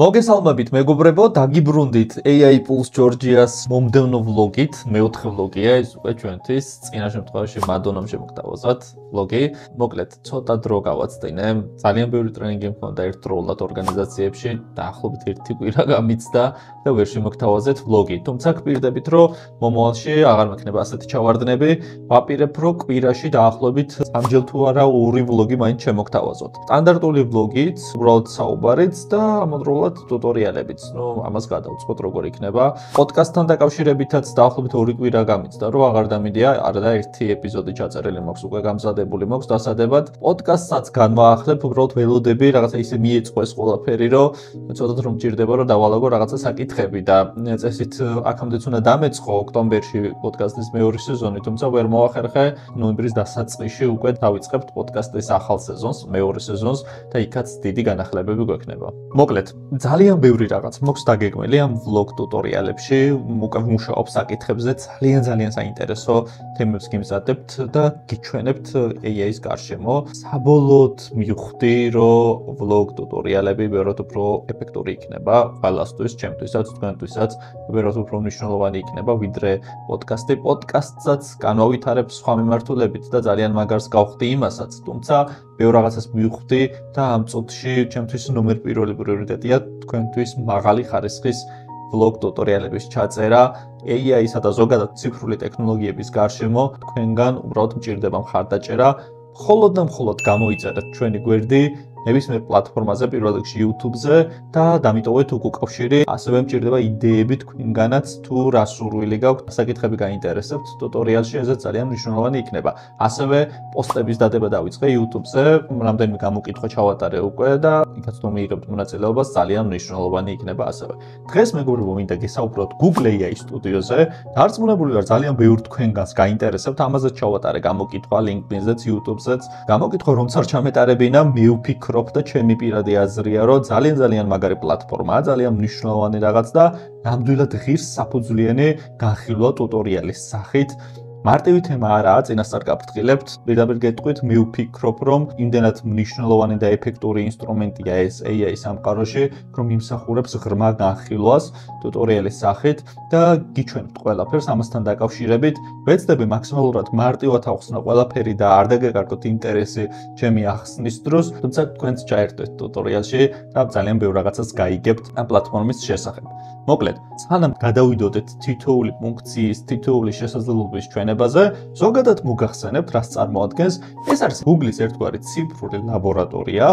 მოგესალმებით მეგობრებო, დაგიბრუნდით AI Pulse Georgia-ს მომდევნო ვლოგით, მეოთხე ვლოგია ეს უკვე ჩვენთვის. წინა შემთხვევაში მადონამ შემოგთავაზat ვლოგი. მოკლედ, ცოტა დრო გავაცდინე. ძალიან ბევრი ტრენინგი მქონდა ერთდროულად ორგანიზაციებში, დაახლოებით 1 კვირა გამიცდა და ვერ შემოგთავაზეთ ვლოგი. თუმცა გპირდებით, რომ მომავალში აღარ მექნება ასეთი ჩავარდნები. ვაპირებ, რომ კვირაში დაახლოებით 3 თუ არა 2 ვლოგი მაინც შემოგთავაზოთ. სტანდარტული ვლოგით, უბრალოდ საუბარიც და ამავდროულად ტუტორიალებიც, ამას გადავწყვეტ როგორ იქნება. პოდკასტთან დაკავშირებითაც დაახლოებით 2 კვირა გამიცდა, რომ აღარ დამიდია, არა და 1 ეპიზოდი ჩაწერილი მაქვს, უკვე გამზადებული მაქვს დასადებად. პოდკასტსაც განვაახლებ, უბრალოდ ველოდები, რაღაცა ისე მიეწყოს ყველაფერი, რომ ცოტა დრო მჭირდება, რომ დავალაგო რაღაცა საკითხები და წესით აქამდეც უნდა დამეწყო ოქტომბერში პოდკასტის მეორე სეზონი, თუმცა ვერ მოახერხე, ნოემბრის დასაწყისში უკვე დავიწყებთ პოდკასტის ახალ სეზონს, მეორე სეზონს და იქაც დიდი განახლებები გვექნება. მოკლედ ძალიან ბევრი რაღაც მოქვს დაგეგმილი ამ ვლოგ ტუტორიალებში, უკვე ვმუშაობ საკითხებზე, ძალიან საინტერესო თემებს გიმზადებთ და გიჩვენებთ AI-ის გარშემო. საბოლოოდ მივხვდი, რომ ვლოგ ტუტორიალები ბევრად უფრო ეფექტური იქნება ყველასთვის, ჩემთვისაც, თქვენთვისაც, ბევრად უფრო მნიშვნელოვანი იქნება, ვიდრე პოდკასტი. პოდკასტსაც განვავითარებ სხვა მიმართულებით და ძალიან მაგარს გავხდი იმასაც, თუმცა ბევრ რაღაცას მივხვდი და ამ წუთში ჩემთვის ნომერ პირველი პრიორიტეტია თქვენთვის მაღალი ხარისხის ვლოგ ტუტორიალების ჩაწერა AI-ისა და ზოგადად ციფრული ტექნოლოგიების გარშემო. თქვენგან უბრალოდ მჭირდება მხარდაჭერა. მხოლოდ და მხოლოდ გამოიწერეთ ჩვენი გვერდი ნებისმიერ პლატფორმაზე, პირველ რიგში YouTube-ზე და დამიტოვეთ უკავშირი. ასევე მჭირდება იდეები თქვენგანაც, თუ რა სურვილი გაქვთ, საკითხები გაინტერესებთ ტუტორიალში, ეს ძალიან მნიშვნელოვანი იქნება. ასევე პოსტების დადება დავიწყე YouTube-ზე, რამდენიმე გამოკითხვა ჩავატარე უკვე და იქაც თუ მიიღებთ მონაწილეობას, ძალიან მნიშვნელოვანი იქნება ასევე. დღეს მეგობრებო, მინდა გესაუბროთ Google AI სტუდიოზე. დარწმუნებული ვარ, ძალიან ბევრი თქვენგანს გაინტერესებთ, ამაზეც ჩავატარე გამოკითხვა LinkedIn-ზეც, YouTube-ზეც. გამოკითხვა რომც არ ჩამეტარებინა, მივფიქრობ და ჩემი პირადი აზრია, რომ ძალიან მაგარი პლატფორმაა, ძალიან მნიშვნელოვანი რაღაც და ნამდვილად ღირს საფუძვლიანი განხილვა ტუტორიალის სახით. მარტივი თემა არაა, წინასწარ გაფრთხილებთ, პირდაპირ გეტყვით, მივფიქრობ, რომ იმდენად მნიშვნელოვანი და ეფექტური ინსტრუმენტია ეს AI სამყაროში, რომ იმსახურებს ღრმა განხილვას ტუტორიალის სახით და გიჩვენებთ ყველაფერს ამასთან დაკავშირებით. ვეცდები მაქსიმალურად მარტივად ავხსნა ყველაფერი და არ დაგეკარგოთ ინტერესი ჩემი ახსნის დროს, თუმცა თქვენც ჩაერთვეთ ტუტორიალში და ძალიან ბევრ რაღაცას გაიგებთ ამ პლატფორმის შესახებ. მოკლედ, სანამ გადავიდოდეთ თითოეული ფუნქციის, თითოეული შესაძლებლობის ჩვენებაზე, ზოგადად მოგახსენებთ, რას წარმოადგენს. ეს არის Google-ის ერთგვარი ციფრული ლაბორატორია,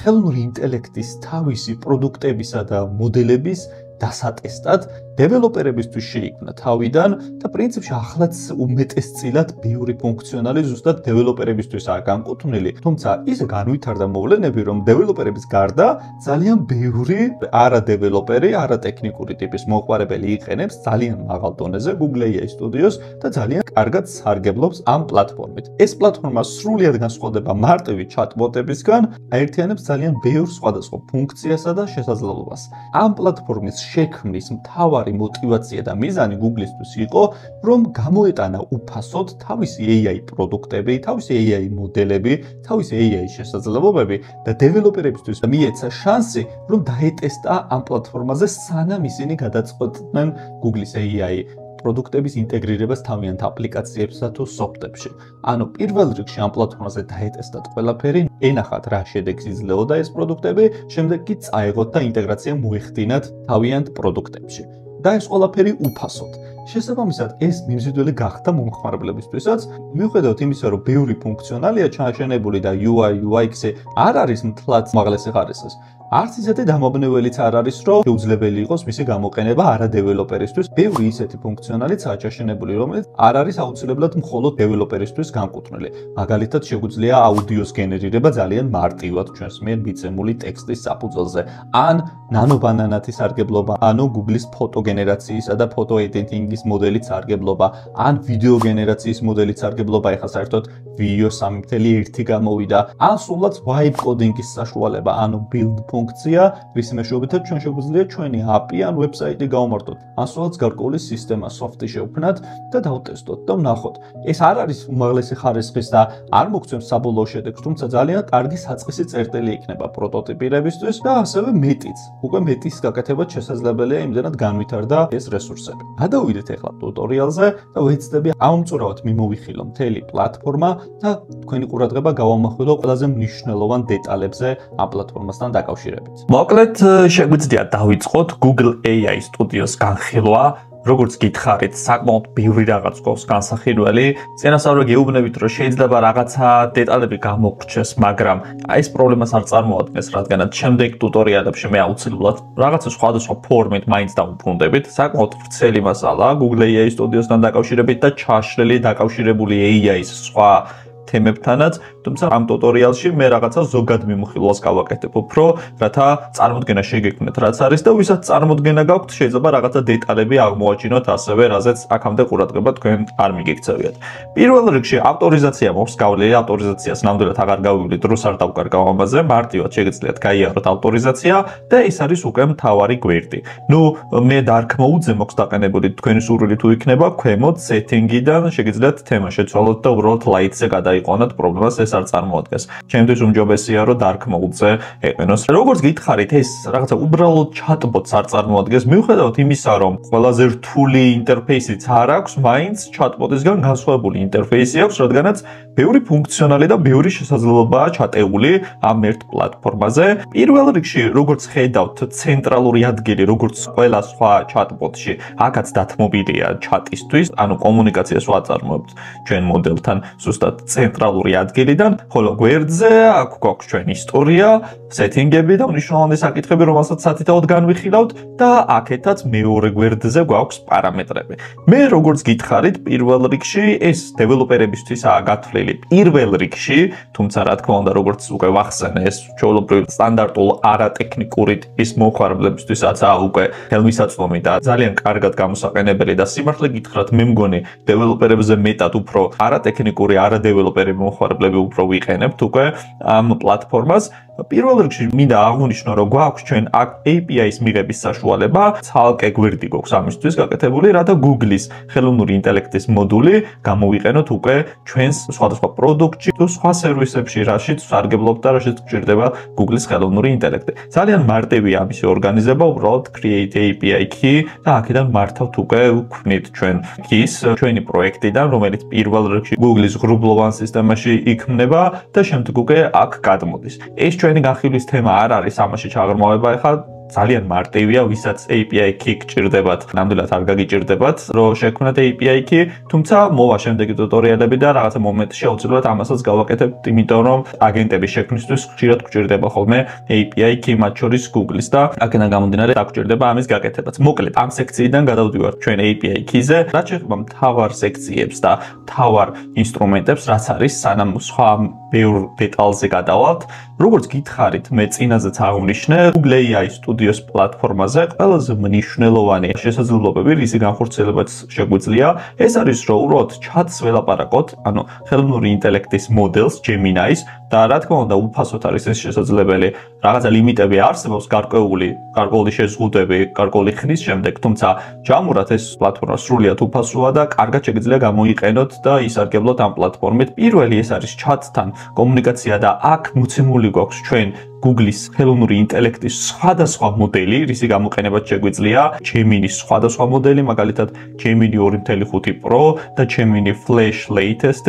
ხელოვნური ინტელექტის თავისი პროდუქტებისა და მოდელების დასატესტად დეველოპერებისთვის შეიქმნა თავიდან და პრინციპში ახლაც უმეტესწილად ბევრი ფუნქციონალი ზუსტად დეველოპერებისთვისაა განკუთვნილი. თუმცა ისე განვითარდა მოვლენები, რომ დეველოპერების გარდა ძალიან ბევრი არადეველოპერი, არატექნიკური ტიპის მოყვარებელი იყენებს ძალიან მაღალ დონეზე Google AI Studios და ძალიან კარგად სარგებლობს ამ პლატფორმით. ეს პლატფორმა სრულიად განსხვავდება მარტივი ჩატბოტებისგან, აერთიანებს ძალიან ბევრ სხვადასხვა ფუნქციასა და შესაძლებლობას. ამ პლატფორმის შექმნის მთავარი мотивация და მიზანი Google-ისთვის იყო, რომ გამოეტანა უფასოდ თავისი AI პროდუქტები, თავისი AI მოდელები, თავისი AI შესაძლებლობები და დეველოპერებისთვის მიეცა შანსი, რომ დაეტესტა ამ პლატფორმაზე, სანამ ისინი გადაწყვეტდნენ Google-ის AI პროდუქტების ინტეგრირებას თავიანთ აპლიკაციებსა თუ სოფტებში. ანუ პირველ რიგში ამ პლატფორმაზე დაეტესტათ ყველაფერი, ენახათ რა შედეგს იძლეოდა ეს პროდუქტები, შემდეგ კი წაეღოთ და ინტეგრაცია მოეხდინათ თავიანთ პროდუქტებში. და ეს ყველაფერი უფასოდ. შესაბამისად, ეს მიმზიდველი გახდა მომხმარებლებისთვისაც, მიუხედავად იმისა, რომ ბევრი ფუნქციონალია ჩაშენებული და UI, UX-ი არ არის მთლად უმაღლესი ხარისხის. არც ისეთი დამაბნეველიც არ არის, რომ შეუძლებელი იყოს მისი გამოყენება არადეველოპერისთვის. ბევრი ისეთი ფუნქციონალიცაა ჩაშენებული, რომელიც არ არის აუცილებლად მხოლოდ დეველოპერისთვის განკუთვნილი. მაგალითად, შეგვიძლია აუდიოს გენერირება ძალიან მარტივად ჩვენს მიერ მიცემული ტექსტის საფუძველზე, ან ნანობანანათი სარგებლობა, ანუ Google-ის ფოტო გენერაციისა და ფოტო editing-ის ტექსტინგის მოდელით სარგებლობა, ან ვიდეო გენერაციის მოდელით სარგებლობა, ეხლა საერთოდ ვიდეო 3.1 გამოვიდა, ან სულაც vibe coding-ის საშუალება, ანუ build ფუნქცია, რის მეშვეობითაც ჩვენ შეგვიძლია ჩვენი API ან ვებსაიტი გავმართოთ, ან სულაც გარკვეული სისტემა, soft-ი შევქმნათ და დავტესტოთ და ვნახოთ. ეს არ არის უმაღლესი ხარისხის და არ მოგცემს საბოლოო შედეგს, თუმცა ძალიან კარგი საწყისი წერტილი იქნება პროტოტიპირებისთვის და ასევე მეტიც. უკვე მეტის გაკეთებაც შესაძლებელია, იმდენად განვითარდა ეს რესურსები. გადავიდეთ ახლა ტუტორიალზე და ვეცდები ამომწურავად მიმოვიხილო მთელი პლატფორმა და თქვენი ყურადღება გავამახვილო ყველაზე მნიშვნელოვან დეტალებზე ამ პლატფორმასთან დაკავშირებით. მოკლედ, შეგვიძლია დავიწყოთ Google AI Studio-ს განხილვა. როგორც გითხარით, საკმაოდ ბევრი რაღაც გვაქვს განსახილველი. წინასწარ გეუბნებით, რომ შეიძლება რაღაცა დეტალები გამოგრჩეს, მაგრამ ეს პრობლემას არ წარმოადგენს, რადგანაც შემდეგ ტუტორიალებში მე აუცილებლად რაღაცა სხვადასხვა ფორმით მაინც დავუბრუნდებით. საკმაოდ ვრცელი მასალაა Google AI Studio-სთან დაკავშირებით და ჩაშლილი დაკავშირებული AI-ის სხვა თემებთანაც, თუმცა ამ ტუტორიალში მე რაღაცა ზოგად მიმოხილვას გავაკეთებ უფრო, რათა წარმოდგენა შეგექმნეთ რაც არის და ვისაც წარმოდგენა გაქვთ, შეიძლება რაღაცა დეტალები აღმოაჩინოთ ასევე, რაზეც აქამდე ყურადღება თქვენ არ მიგექცევიათ. პირველ რიგში ავტორიზაცია მოხს გავლილი, ავტორიზაციას ნამდვილად აღარ გავივლით, დროს არ დავკარგავ ამაზე, მარტივად შეგიძლიათ გაიაროთ ავტორიზაცია და ეს არის უკვე მთავარი გვერდი. ნუ მე dark mode-ზე მოხს დაყენებული, თქვენი სურვილი თუ იქნება, ქვემოთ setting-იდან შეგიძლიათ თემა შეცვალოთ და უბრალოდ light-ზე იყონოთ პრობლემას ეს არ წარმოადგენს. ჩემთვის უმჯობესია რომ dark mode-ზე ეყენოს. როგორც გითხარით, ეს რაღაცა უბრალოდ chatbot-ს არ წარმოადგენს. მიუხედავად იმისა, რომ ყველაზე რთული ინტერფეისიც არ აქვს, მაინც chatbot-ისგან განსხვავებული ინტერფეისი აქვს, რადგანაც ბევრი ფუნქციონალი და ბევრი შესაძლებლობაა ჩატეული ამ ერთ პლატფორმაზე. პირველ რიგში, როგორც ხედავთ, ცენტრალური ადგილი, როგორც ყველა სხვა chatbot-ში, აქაც დათმობილია chat-ისთვის, ანუ კომუნიკაციას ვაწარმოებთ ჩვენ მოდელთან, ზუსტად ცენტრალური ადგილიდან, ხოლო გვერდზე აქ გვაქვს ჩვენი ისტორია, setting-ები და მნიშვნელოვანი საკითხები, რომელსაც სათითაოდ განვიხილავთ და აქეთაც მეორე გვერდზე გვაქვს პარამეტრები. მე როგორც გითხარით, პირველ რიგში ეს დეველოპერებისთვისაა გათვლილი პირველ რიგში, თუმცა რა თქმა უნდა, როგორც უკვე ვახსენე, ეს ჩვეულებრივ სტანდარტულ არატექნიკური ტიპის მომხმარებლებისთვისაც უკვე ხელმისაწვდომი და ძალიან კარგად გამოსაყენებელი და სიმართლე გითხრათ, მე მგონი დეველოპერებზე მეტად უფრო არატექნიკური დეველოპერი მომხმარებლები უფრო ვიყენებთ უკვე ამ პლატფორმას. პირველ რიგში მინდა აღვნიშნო, რომ გვაქვს ჩვენ API-ის მიღების საშუალება, ცალკე გვერდი გვაქვს ამისთვის გაკეთებული, რათა Google-ის ხელოვნური ინტელექტის მოდული გამოვიყენოთ უკვე ჩვენს სხვადასხვა პროდუქტში თუ სხვა სერვისებში, რაშიც სარგებლობთ და რაშიც გჭირდება Google-ის ხელოვნური ინტელექტი. ძალიან მარტივია ამისი ორგანიზება, უბრალოდ create API key და აქედან მართავთ უკვე ვქმნით ჩვენ keys ჩვენი პროექტიდან, რომელიც პირველ რიგში Google-ის ღრუბლოვან სისტემაში იქმნება და შემდეგ უკვე აქ გადმოდის. ეს ჩვენი განხილვის თემა არ არის, ამაში ჩაღრმავება ახლა ძალიან მარტივია, ვისაც API key გჭირდებათ, ნამდვილად არ გაგიჭირდებათ, რომ შექმნათ API key, თუმცა მოვა შემდეგი ტუტორიალები და რაღაცა მომენტში აუცილებლად ამასაც გავაკეთებთ, იმიტომ რომ აგენტების შექმნისთვის ხშირად გჭირდება ხოლმე API key, მათ შორის Google-ის და აქედან გამომდინარე დაგჭირდება ამის გაკეთებაც. მოკლედ, ამ სექციიდან გადავდივართ ჩვენ API key-ზე, რაც შეეხება მთავარ სექციებს და მთავარ ინსტრუმენტებს, რაც არის, სანამ სხვა ბევრ დეტალზე გადავალთ. როგორც გითხარით, მე წინაზეც აღვნიშნე, Google AI Studio-s პლატფორმაზე ყველაზე მნიშვნელოვანი შესაძლებლობები, რისი განხორციელებაც შეგვიძლია, ეს არის რომ უბრალოდ chat-ს ველაპარაკოთ, ანუ ხელოვნური ინტელექტის მოდელს, Gemini-ს და რა თქმა უნდა, უფასოდ არის ეს შესაძლებელი. რაღაცა ლიმიტები არსებობს, გარკვეული შეზღუდვები, გარკვეული ხნის შემდეგ, თუმცა ჯამურად ეს პლატფორმა სრულიად უფასოა და კარგად შეგიძლია გამოიყენოთ და ისარგებლოთ ამ პლატფორმით. პირველი ეს არის chat-თან კომუნიკაცია და აქ მოცემული გვაქვს ჩვენ Google-ის ხელოვნური ინტელექტის სხვადასხვა მოდელი, რისი გამოყენებაც შეგვიძლია, Gemini-ის სხვადასხვა მოდელი, მაგალითად Gemini 2.5 Pro და Gemini Flash Latest.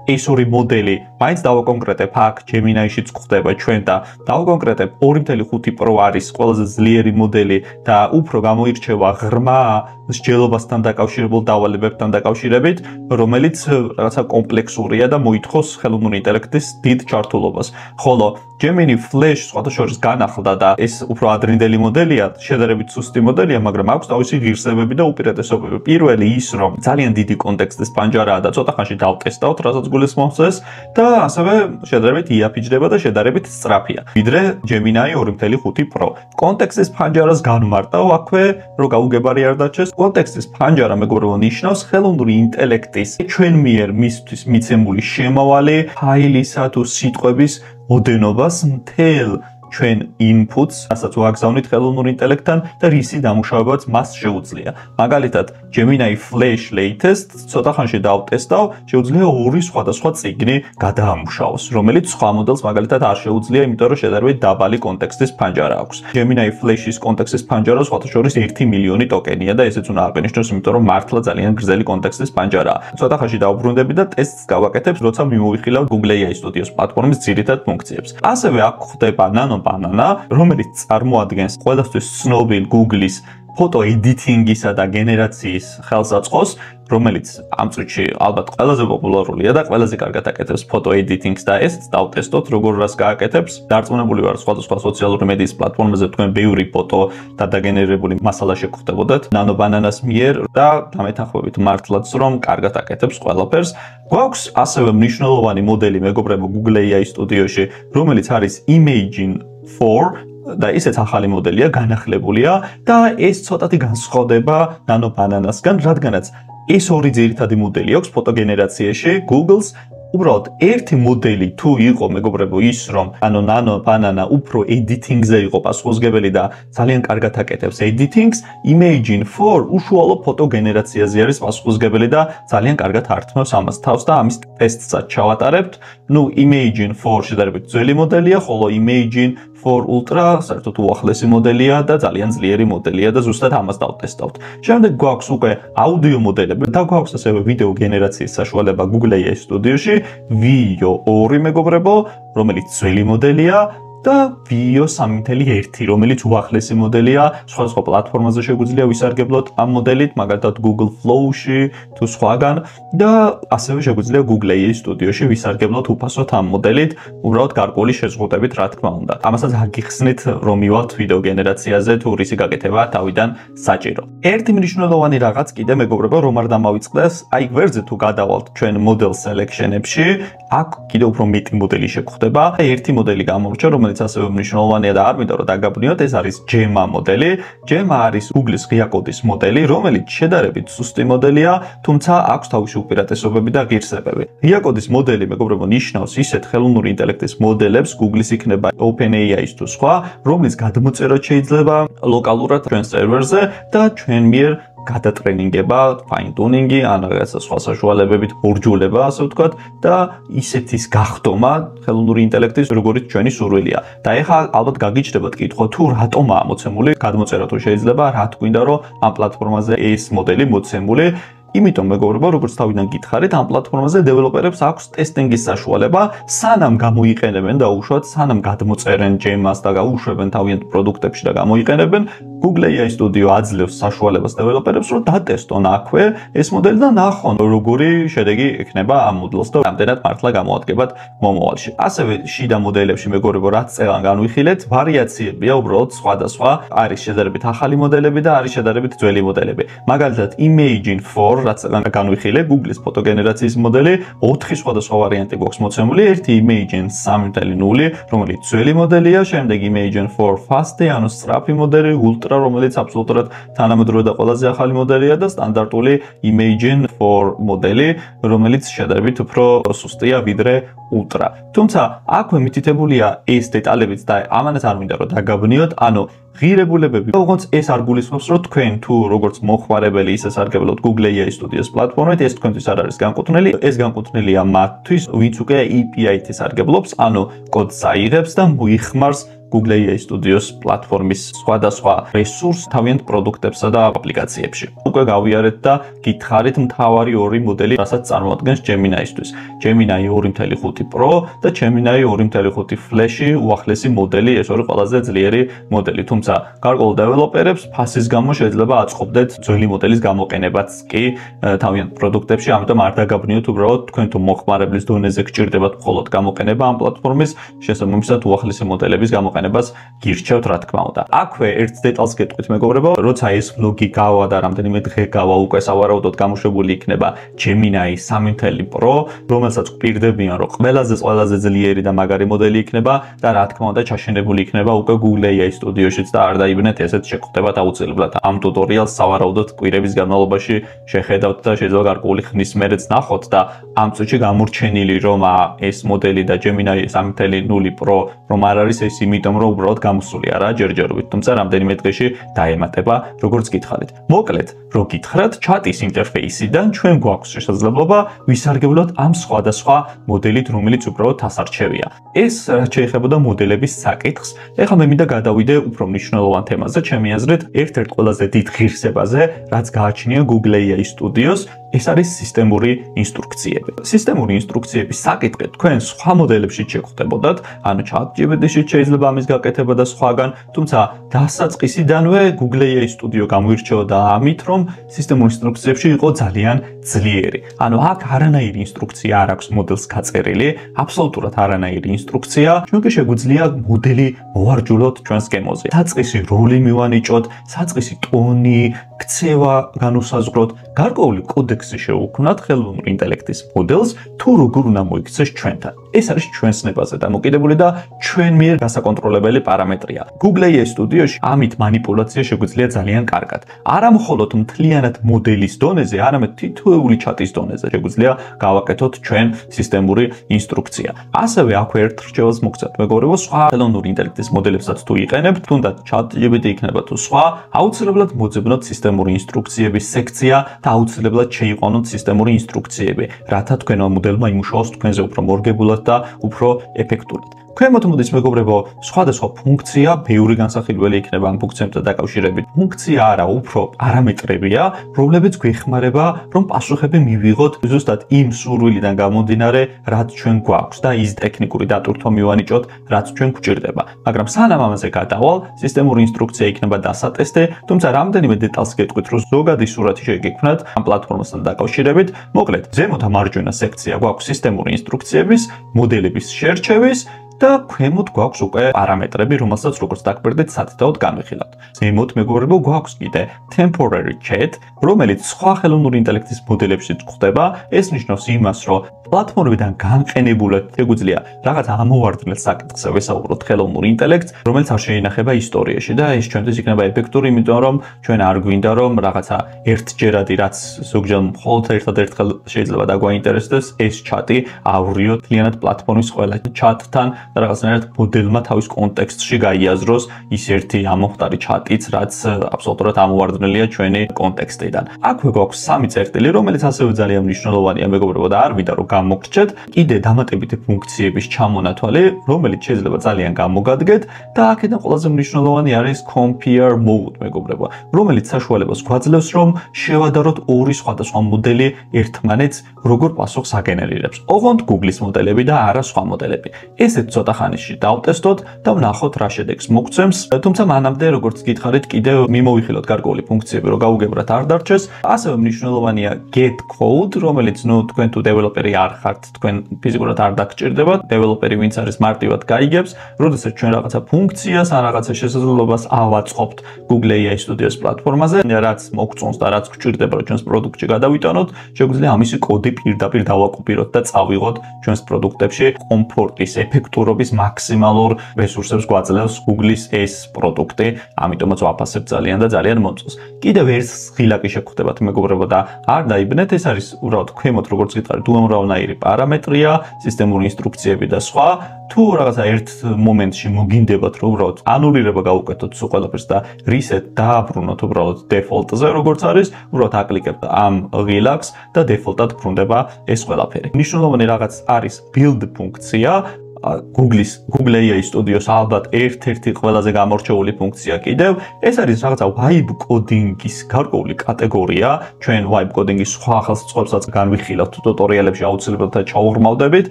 ეს ორი მოდელი მაინც დავაკონკრეტებ აქ Gemini-შიც გვხდება ჩვენ და დავაკონკრეტებ 2.5 Pro არის ყველაზე ძლიერი მოდელი და უფრო გამოირჩევა ღრმა მსჯელობასთან დაკავშირებულ დავალებებთან დაკავშირებით, რომელიც რაღაცა კომპლექსურია და მოითხოვს ხელოვნური ინტელექტის დიდ ჩართულობას. ხოლო Gemini Flash სხვათა შორის განახლდა და ეს უფრო ადრინდელი მოდელია, შედარებით სუსტი მოდელია, მაგრამ აქვს თავისი ღირსებები და უპირატესობები. პირველი ის, რომ ძალიან დიდი კონტექსტის პანჯარაა და ცოტა ხანში დავტესტავთ, რასაც გულისხმობს და ასევე შედარებით იაფიჯდება და შედარებით სწრაფია. ვიდრე Gemini 2.5 Pro. კონტექსტის პანჯარას განმარტავ აქვე, რომ გაუგებარი არ დაჩეს, კონტექსტის ფანჯარა მეგობრებო ნიშნავს ხელოვნური ინტელექტის ჩვენ მიერ მისთვის მიცემული შემავალი ფაილისა თუ სიტყვების ოდენობას მთელ ჩვენ inputs, რასაც ვაგზავნით ხელოვნურ ინტელექტთან და რისი დამუშავებაც მას შეუძლია. მაგალითად, Gemini Flash Latest ცოტა ხანში დავტესტავ, შეუძლია ორი სხვადასხვა წიგნი გადაამუშავოს, რომელიც სხვა მოდელს მაგალითად არ შეუძლია, იმიტომ რომ შედარებით დაბალი კონტექსტის ფანჯარა აქვს. Gemini Flash-ის კონტექსტის ფანჯარა სხვათა შორის 1 მილიონი ტოკენია და ესეც უნდა აღინიშნოს, იმიტომ რომ მართლა ძალიან გრძელი კონტექსტის ფანჯარაა. ცოტა ხანში დავუბრუნდები და ტესტს გავაკეთებ, როცა მიმოვიხილავ Google AI Studios პლატფორმის ძირითად ფუნქციებს. ასევე აქ ხდება Banana, რომელიც წარმოადგენს ყველასთვის ცნობილ Google-ის ფოტო ედიტინგისა და გენერაციის ხელსაწყოს, რომელიც ამ წუთში ალბათ ყველაზე პოპულარულია და ყველაზე კარგად აკეთებს ფოტო ედიტინგს და ესეც დავტესტოთ, როგორ რას გააკეთებს. დარწმუნებული ვარ, სხვადასხვა სოციალური მედიის პლატფორმებზე თქვენ ბევრი ფოტო და დაგენერირებული მასალა შეგხვდებოდეთ Nano Banana-ს მიერ და დამეთანხმებით მართლაც რომ კარგად აკეთებს ყველაფერს. გვაქვს ასევე მნიშვნელოვანი მოდელი მეგობრებო Google AI Studio-ში, რომელიც არის Imagen 4 და ისეც ახალი მოდელია, განახლებულია და ეს ცოტათი განსხვავდება Nano Banana-სგან, რადგანაც ეს ორი ძირითადი მოდელი აქვს ფოტოგენერაციაში Google-ს. უბრალოდ ერთი მოდელი თუ იყო მეგობრებო ის რომ Nano Banana უფრო ედიტინგზე იყო პასუხისმგებელი და ძალიან კარგად აკეთებს ედიტინგს, Imagen 4 უშუალო ფოტოგენერაციაზე არის პასუხისმგებელი და ძალიან კარგად ართმევს ამას თავს და ამის ტესტსაც ჩავატარებთ. Imagen 4 შედარებით ძველი მოდელია, ხოლო Imagen 4 Ultra საერთოდ უახლესი მოდელია და ძალიან ძლიერი მოდელია და ზუსტად ამას დავტესტავთ. შემდეგ გვაქვს უკვე აუდიო მოდელები და გვაქვს ასევე ვიდეო გენერაციის საშუალება Google AI Studio-ში, Veo 2 მეგობრებო, რომელიც ძველი მოდელია და Veo 3.1, რომელიც უახლესი მოდელია, სხვადასხვა პლატფორმაზე შეგვიძლია ვისარგებლოთ ამ მოდელით, მაგალითად Google Flow-ში თუ სხვაგან და ასევე შეგვიძლია Google AI Studio-ში ვისარგებლოთ უფასოდ ამ მოდელით, უბრალოდ გარკვეული შეზღუდვებით, რა თქმა უნდა. ამასაც აგიხსნით რომ მივალთ ვიდეო გენერაციაზე თუ რისი გაკეთება თავიდან საჭირო. ერთი მნიშვნელოვანი რაღაც კიდე მეგობრებო, რომ არ დამავიწყდეს, აი გვერდზე თუ გადავალთ ჩვენ model selection-ებში, აქ კიდე უფრო მეტი მოდელი შეგხვდება. ერთი მოდელი გამორჩა, რომელიც ასევე მნიშვნელოვანია და არ მინდა რომ დაგაბნიოთ, ეს არის Gemma მოდელი. Gemma არის Google-ის ღია კოდის მოდელი, რომელიც შედარებით სუსტი მოდელია, თუმცა აქვს თავისი უპირატესობები და ღირსებები. ღია კოდის მოდელი მეგობრებო ნიშნავს ისეთ ხელოვნური ინტელექტის მოდელებს, Google-ის იქნება OpenAI-ის თუ სხვა, რომლის გადმოწერა შეიძლება ლოკალურად ჩვენ სერვერზე და ჩვენ მიერ გადატრენინგება, fine tuning-ი, ან რაღაცა სხვა საშუალებებით ბორჯულება, ასე ვთქვათ, და ისეთის გახდომა ხელოვნური ინტელექტის, როგორც ჩვენი სურვილია. და ეხლა ალბათ გაგიჩნდებათ კითხვა, თუ რატომაა მოცემული გადმოწერა თუ შეიძლება, რა თქმა რომ ამ პლატფორმაზე ეს მოდელი მოცემული. იმიტომ მეგობრებო, როგორც თავიდან გითხარით, ამ პლატფორმაზე დეველოპერებს აქვს ტესტინგის საშუალება, სანამ გამოიყენებენ და უშუალოდ სანამ გადმოწერენ Gemma-ს და გაუშვებენ თავიანთ პროდუქტებში და გამოიყენებენ, Google AI Studio აძლევს საშუალებას დეველოპერებს, რომ დატესტონ აქვე ეს მოდელი და ნახონ, როგორი შედეგი ექნება ამ მოდელს და რამდენად მართლა გამოადგებათ მომავალში. ასევე შიდა მოდელებში მეგობრებო, რაც წელან განვიხილეთ, ვარიაციებია უბრალოდ სხვადასხვა, არის შედარებით ახალი მოდელები და არის შედარებით ძველი მოდელები. მაგალითად, Imagen 4 რაც განვიხილე Google-ის ფოტოგენერაციის მოდელი 4 სხვადასხვა ვარიანტი გვაქვს მოცემული, ერთი Imagen 3.0, რომელიც ძველი მოდელია, შემდეგ Imagen 4 Fast, ანუ სწრაფი მოდელი, Ultra, რომელიც აბსოლუტურად თანამედროვე და ყველაზე ახალი მოდელია და სტანდარტული Imagen 4 მოდელი, რომელიც შედარებით უფრო სუსტია ვიდრე Ultra. თუმცა აქვე მითითებულია ეს დეტალებიც და ამანაც არ მინდა რომ დაგაბნიოთ, ანუ ღირებულებები. როგორც ეს არ გულისხმობს, რომ თქვენ თუ როგორც მოხმარებელი ისე სარგებლობთ Google AI Studios პლატფორმით, ეს თქვენთვის არ არის განკუთვნილი. ეს განკუთვნილია მათთვის, ვინც უკვე API-ით სარგებლობს, ანუ კოდს აიღებს და მოიხმარს Google AI Studios პლატფორმის სხვადასხვა რესურს თავიანთ პროდუქტებსა და აპლიკაციებში. უკვე გავიარეთ და გითხარით მთავარი ორი მოდელი, რასაც წარმოადგენს Gemini-ისთვის. Gemini 2.5 Pro და Gemini 2.5 Flash-ი უახლესი მოდელი, ეს ორი ყველაზე ძლიერი მოდელი. თუმცა გარკვეულ დეველოპერებს ფასის გამო შეიძლება აწყობდეთ ძველი მოდელის გამოყენებაც კი თავიანთ პროდუქტებში, ამიტომ არ დაგაბნიოთ უბრალოდ თქვენ თუ მოხმარებლის დონეზე გჭირდებათ მხოლოდ გამოყენება ამ პლატფორმის, შესაბამისად უახლესი მოდელების გამოყენება გამოყენებას გირჩევთ, რა თქმა უნდა. აქვე ერთ დეტალს გეტყვით, მეგობრებო, როცა ეს ვლოგი გავა და რამდენიმე დღე გავა, უკვე სავარაუდოდ გამოშვებული იქნება Gemini 3.0 Pro, რომელსაც გვპირდებიან, რომ ყველაზე ძლიერი და მაგარი მოდელი იქნება და რა თქმა უნდა, ჩაშენებული იქნება უკვე Google AI Studio-შიც და არ დაიბნეთ, ესეც შეგხვდებათ აუცილებლად. ამ ტუტორიალს სავარაუდოდ კვირების განმავლობაში შეხედავთ და შეიძლება გარკვეული ხნის მერეც ნახოთ და ამ წუთში გამორჩენილი რომ ეს მოდელი და Gemini 3.0 Pro რომ არ არის ეს იმიტომ რომ უბრალოდ გამოსული არა ჯერჯერობით, თუმცა რამდენიმე დღეში დაემატება, როგორც გითხარით. მოკლედ, რო გითხრათ, ჩატის ინტერფეისიდან ჩვენ გვაქვს შესაძლებლობა ვისარგებლოთ ამ სხვადასხვა მოდელით, რომელიც უბრალოდ თასარჩევია. ეს რაც შეეხებოდა მოდელების საკითხს, ეხლა მე მინდა გადავიდე უფრო მნიშვნელოვან თემაზე, ჩემი აზრით, ერთ-ერთ ყველაზე დიდ ღირსებაზე, რაც გააჩნია Google AI Studio-ს, ეს არის სისტემური ინსტრუქციები. სისტემური ინსტრუქციების საკითხი თქვენ სხვა მოდელებშიც შეგხვდებოდათ, ანუ ChatGPT-შიც შეიძლება ამის გაკეთება და სხვაგან, თუმცა დასაწყისიდანვე Google AI Studio გამოირჩეოდა ამით, რომ სისტემურ ინსტრუქციებში იყო ძალიან ძლიერი. ანუ აქ არანაირი ინსტრუქცია არ აქვს მოდელს გაწერილი, აბსოლუტურად არანაირი ინსტრუქცია. ჩვენ კი შეგვიძლია მოდელი მოვარჯულოთ ჩვენს გემოზე. საწყისი როლი მივანიჭოთ, საწყისი ტონი, ქცევა განუსაზღვროთ, გარკვეული კოდექსი შევუქმნათ ხელოვნური ინტელექტის მოდელს, თუ როგორ უნდა მოიქცეს ჩვენთან. ეს არის ჩვენს ნებაზე დამოკიდებული და ჩვენ მიერ გასაკონტროლებელი პარამეტრია. Google AI Studio-ში ამით манипуляცია შეგვიძლია ძალიან კარგად. არა მხოლოდ მთლიანად მოდელის დონეზე, არამედ თითოეული ჩატის დონეზე შეგვიძლია გავაკეთოთ ჩვენ სისტემური ინსტრუქცია. ასევე აქვე ერთ რჩევას მოგცემთ, მეგობრებო, სხვა ხელოვნური ინტელექტის მოდელებსაც თუ იყენებთ, თუნდაც ChatGPT იქნება თუ სხვა, აუცილებლად მოძებნოთ სისტემური ინსტრუქციების სექცია და აუცილებლად შეიყვანოთ სისტემური ინსტრუქციები, რათა თქვენმა მოდელმა იმუშაოს თქვენზე უფრო მორგებულად და უფრო ეფექტურად. ქვემოთ მოდის მეგობრებო, სხვადასხვა ფუნქცია, ბევრი განსახილველი იქნება ამ ფუნქციებთან დაკავშირებით. ფუნქცია არა, უფრო პარამეტრებია, რომლებიც გვეხმარება, რომ პასუხები მივიღოთ ზუსტად იმ სურვილიდან გამომდინარე, რაც ჩვენ გვაქვს და ის ტექნიკური დატვირთვა მივანიჭოთ, რაც ჩვენ გვჭირდება. მაგრამ სანამ ამაზე გადავალ, სისტემური ინსტრუქცია იქნება დასატესტე, თუმცა რამდენიმე დეტალს გეტყვით, რომ ზოგადი სურათი შეგექმნათ ამ პლატფორმასთან დაკავშირებით. მოკლედ, ზემოთ მარჯვენა სექცია გვაქვს სისტემური ინსტრუქციების, მოდელების შერჩევის და ქვემოთ გვაქვს უკვე პარამეტრები, რომელსაც როგორც დაგკვირდეთ, სათითაოდ განვიხილავთ. ზემოთ მეგობრებო გვაქვს კიდე temporary chat, რომელიც სხვა ხელოვნური ინტელექტის მოდელებშიც გვხვდება. ეს ნიშნავს იმას, რომ პლატფორმებიდან განყენებულად შეგვიძლია რაღაც ამოვარდნილ საკითხზე ვესაუბროთ ხელოვნურ ინტელექტს, რომელიც არ შეინახება ისტორიაში და ეს ჩვენთვის იქნება ეფექტური, იმიტომ რომ ჩვენ არ გვინდა რომ რაღაცა ერთჯერადი, რაც ზოგჯერ მხოლოდ ერთადერთხელ შეიძლება დაგვაინტერესდეს, ეს ჩატი ავრიოთ მთლიანად პლატფორმის ყველა ჩატთან და რაღაცნაირად მოდელმა თავის კონტექსტში გაიაზროს ის ერთი ამოხტარი ჩატიც, რაც აბსოლუტურად ამოვარდნილია ჩვენი კონტექსტიდან. აქვე გვაქვს სამი წერტილი, რომელიც ასევე ძალიან მნიშვნელოვანია, მეგობრებო, და არ მინდა რომ გამოგრჩეთ. კიდე დამატებითი ფუნქციების ჩამონათვალი, რომელიც შეიძლება ძალიან გამოგადგეთ და აქედან ყველაზე მნიშვნელოვანი არის compare mode, მეგობრებო, რომელიც საშუალებას გვაძლევს, რომ შევადაროთ ორი სხვადასხვა მოდელი ერთმანეთს როგორ პასუხს აგენერირებს. ოღონდ Google-ის მოდელები და არა სხვა მოდელები. ესეც ცოტა ხანში დავტესტოთ და ვნახოთ რა შედეგს მოგცემს. თუმცა მანამდე, როგორც გითხარით, კიდევ მიმოვიხილოთ გარკვეული ფუნქციები, რომ გაუგებრად არ დარჩეს. ასევე მნიშვნელოვანია get code, რომელიც თქვენ თუ დეველოპერი არ ხართ, თქვენ ფიზიკურად არ დაგჭირდებათ. დეველოპერი ვინც არის მარტივად გაიგებს, როდესაც ჩვენ რაღაცა ფუნქციას ან რაღაცა შესაძლებლობას ავაწყობთ Google AI Studio-s პლატფორმაზე, რაც მოგწონს და რაც გვჭირდება, რომ ჩვენს პროდუქტში გადავიტანოთ, შეგვიძლია ამისი კოდი პირდაპირ დავაკოპიროთ და წავიღოთ ჩვენს პროდუქტებში კომფორტის, ეფექტურობის მაქსიმალურ რესურსებს გვაძლევს Google-ის ეს პროდუქტი, ამიტომაც ვაფასებ ძალიან და ძალიან მომწონს. კიდევ ერთ ღილაკი შეგხვდებათ, მეგობრებო, და არ დაიბნეთ, ეს არის უბრალოდ ქვემოთ, როგორც გითხარით, უამრავნაირი პარამეტრია, სისტემური ინსტრუქციები და სხვა. თუ რაღაცა ერთ მომენტში მოგინდებათ, რომ უბრალოდ ანულირება გავუკეთოთ სულ ყველაფერს და reset დააბრუნოთ უბრალოდ default-ზე, როგორც არის, უბრალოდ აკლიკებთ ამ ღილაკს და default-ად ბრუნდება ეს ყველაფერი. მნიშვნელოვანი რაღაც არის build ფუნქცია. Google AI Studio-s ალბათ ერთ-ერთი ყველაზე გამორჩეული ფუნქცია კიდევ. ეს არის რაღაცა vibe coding-ის გარკვეული კატეგორია. ჩვენ vibe coding-ის სხვა ხელსაწყოებსაც განვიხილავთ ტუტორიალებში, აუცილებლად ჩაუღრმავდებით.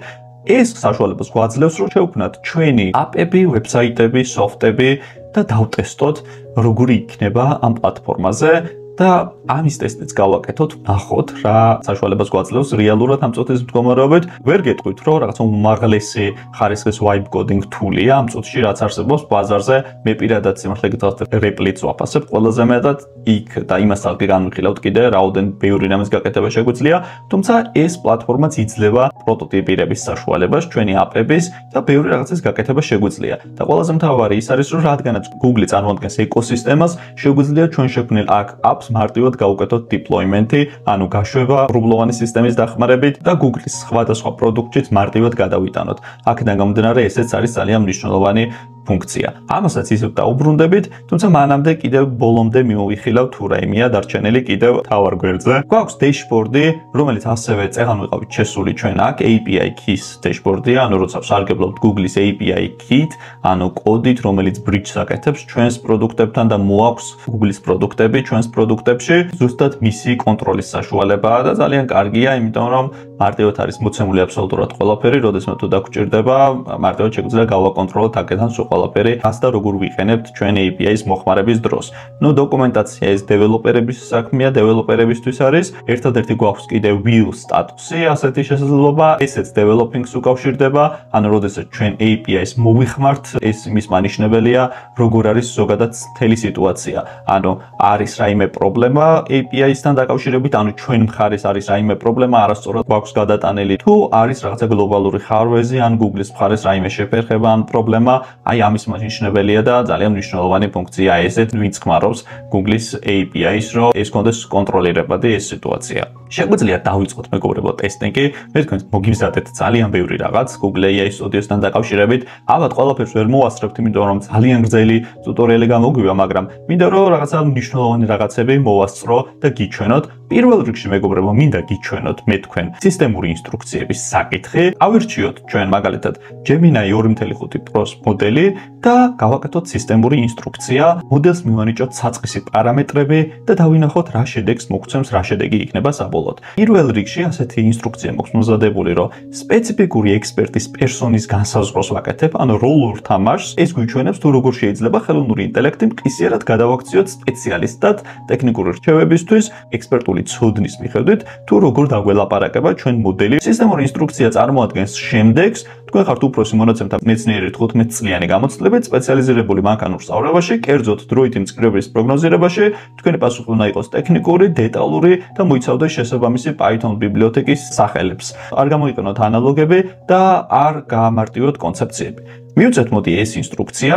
ეს საშუალებას გვაძლევს, რომ შევქმნათ ჩვენი აპები, ვებსაიტები, სოფტები და დავტესტოთ, როგორი იქნება ამ პლატფორმაზე და ამის ტესტიც გავაკეთოთ, ნახოთ რა საშუალებას გვაძლევს რეალურად ამ წუთის მდგომარეობით. ვერ გეტყვით, რომ რაღაცა უმაღლესი ხარისხის vibe coding tool-ია ამ წუთში, რაც არსებობს ბაზარზე. მე პირადად სიმართლე გითხრათ, Replit-ს ვაფასებ ყველაზე მეტად იქ და იმას თალკი განვიხილავთ კიდე, რაოდენ ბევრი რამის გაკეთება შეგვიძლია, თუმცა ეს პლატფორმაც იძლევა პროტოტიპირების საშუალებას ჩვენი აპების და ბევრი რაღაცის გაკეთება შეგვიძლია. და ყველაზე მთავარი ის არის, რომ რადგანაც Google წარმოადგენს ეკოსისტემას, შეგვიძლია ჩვენ შექმნილ აქ apps მარტივად გავუკეთოთ deployment-ი, ანუ გაშვება ღრუბლოვანი სისტემის დახმარებით და Google-ის სხვადასხვა პროდუქტშიც მარტივად გადავიტანოთ. აქედან გამომდინარე, ესეც არის ძალიან მნიშვნელოვანი ფუნქცია. ამასაც ისევ დაუბრუნდებით, თუმცა მანამდე კიდევ ბოლომდე მივიხილავ თუ რაიმეა დარჩენილი კიდევ თავარ გვერდზე. გვაქვს dashboard-ი, რომელიც ასევე წეღან ვიყავით შესული ჩვენ აქ API keys dashboard-ია, ანუ როცა ვსარგებლობთ Google-ის API key-ით, ანუ კოდით, რომელიც bridge-ს აკეთებს ჩვენს პროდუქტებთან და მოაქვს Google-ის პროდუქტები ჩვენს პროდუქტებში, ზუსტად მისი კონტროლის საშუალებაა და ძალიან კარგია, იმიტომ რომ მარტივად არის მოცემული აბსოლუტურად ყველაფერი, როდესაც თუ დაგჭირდება, მარტივად შეგვიძლია გავაკონტროლოთ აქედან სულ ყველაფერი, რას და როგორ ვიყენებთ ჩვენ API-ის მოხმარების დროს. ნუ დოკუმენტაცია ეს დეველოპერების საქმეა, დეველოპერებისთვის არის. ერთადერთი გვაქვს კიდე view სტატუსი, ასეთი შესაძლებლობა, ესეც developing-ს უკავშირდება, ანუ როდესაც ჩვენ API-ს მოვიხმართ, ეს იმის მანიშნებელია, როგორ არის ზოგადად მთელი სიტუაცია. ანუ არის რაიმე პრობლემა API-სთან დაკავშირებით, ანუ ჩვენ მხარეს არის რაიმე პრობლემა, არასწორად გვაქვს გადატანილი, თუ არის რაღაცა გლობალური ხარვეზი, ან Google-ის მხარეს რაიმე შეფერხება, ან პრობლემა, აი ამის მანიშნებელია და ძალიან მნიშვნელოვანი ფუნქცია ესეთ, ვინც ხმარობს Google-ის API-ს, რომ ეს კონდეს კონტროლირებადი ეს სიტუაცია. შეგვიძლია დავიწყოთ მეგობრებო ტესტინგი, მე თქვენ მოგიმზადეთ ძალიან ბევრი რაღაც Google AI Studio-სთან დაკავშირებით. ალბათ ყველაფერს ვერ მოვასწრებთ, იმიტომ რომ ძალიან გრძელი ტუტორიალი გამოგვივა, მაგრამ მინდა რომ რაღაცა მნიშვნელოვანი რაღაცები მოვასწრო და გიჩვენოთ. პირველ რიგში მეგობრებო, მინდა გიჩვენოთ მე თქვენ სისტემური ინსტრუქციების საკითხი. ავირჩიოთ ჩვენ მაგალითად Gemini 2.5 Pro-ს მოდელი და გავაკეთოთ სისტემური ინსტრუქცია, მოდელს მივანიჭოთ საწყისი პარამეტრები და დავინახოთ რა შედეგს მოგცემს, რა შედეგი იქნება საბოლოოდ. პირველ რიგში ასეთი ინსტრუქცია მაქვს მომზადებული, რომ სპეციფიკური ექსპერტის პერსონის განსაზღვროს ვაკეთებ, ანუ როლურ თამაშს. ეს გვიჩვენებს თუ როგორ შეიძლება ხელოვნური ინტელექტი მყისიერად გადავაქციოთ სპეციალისტად ტექნიკური რჩევებისთვის, ექსპერტული ცოდნის მიხედვით, თუ როგორ დაგველაპარაკება ჩვენ მოდელი. სისტემური ინსტრუქცია წარმოადგენს შემდეგს, თქვენ ხართ უფროსი მონაცემთა მეცნიერი 15 წლიანი გამოცდილებით სპეციალიზირებული მანქანურ სწავლებაში, კერძოდ დროითი მწკრივების პროგნოზირებაში, თქვენი პასუხი უნდა იყოს ტექნიკური, დეტალური და მოიცავდეს შესაბამისი Python ბიბლიოთეკის სახელებს. არ გამოიყენოთ ანალოგები და არ გაამარტივოთ კონცეფციები. მივუწევთ მოდი ეს ინსტრუქცია.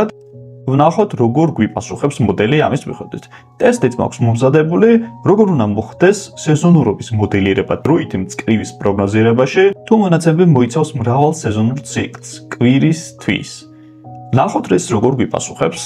ვნახოთ როგორ გვიპასუხებს მოდელი ამის მიხედვით. ტესტიც მაქვს მომზადებული, როგორ უნდა მოხდეს სეზონურობის მოდელირება დროითი მწკრივის პროგნოზირებაში, თუ მონაცემები მოიცავს მრავალ სეზონურ ციკლს, კვირის, თვის. ვნახოთ ეს როგორ გვიპასუხებს.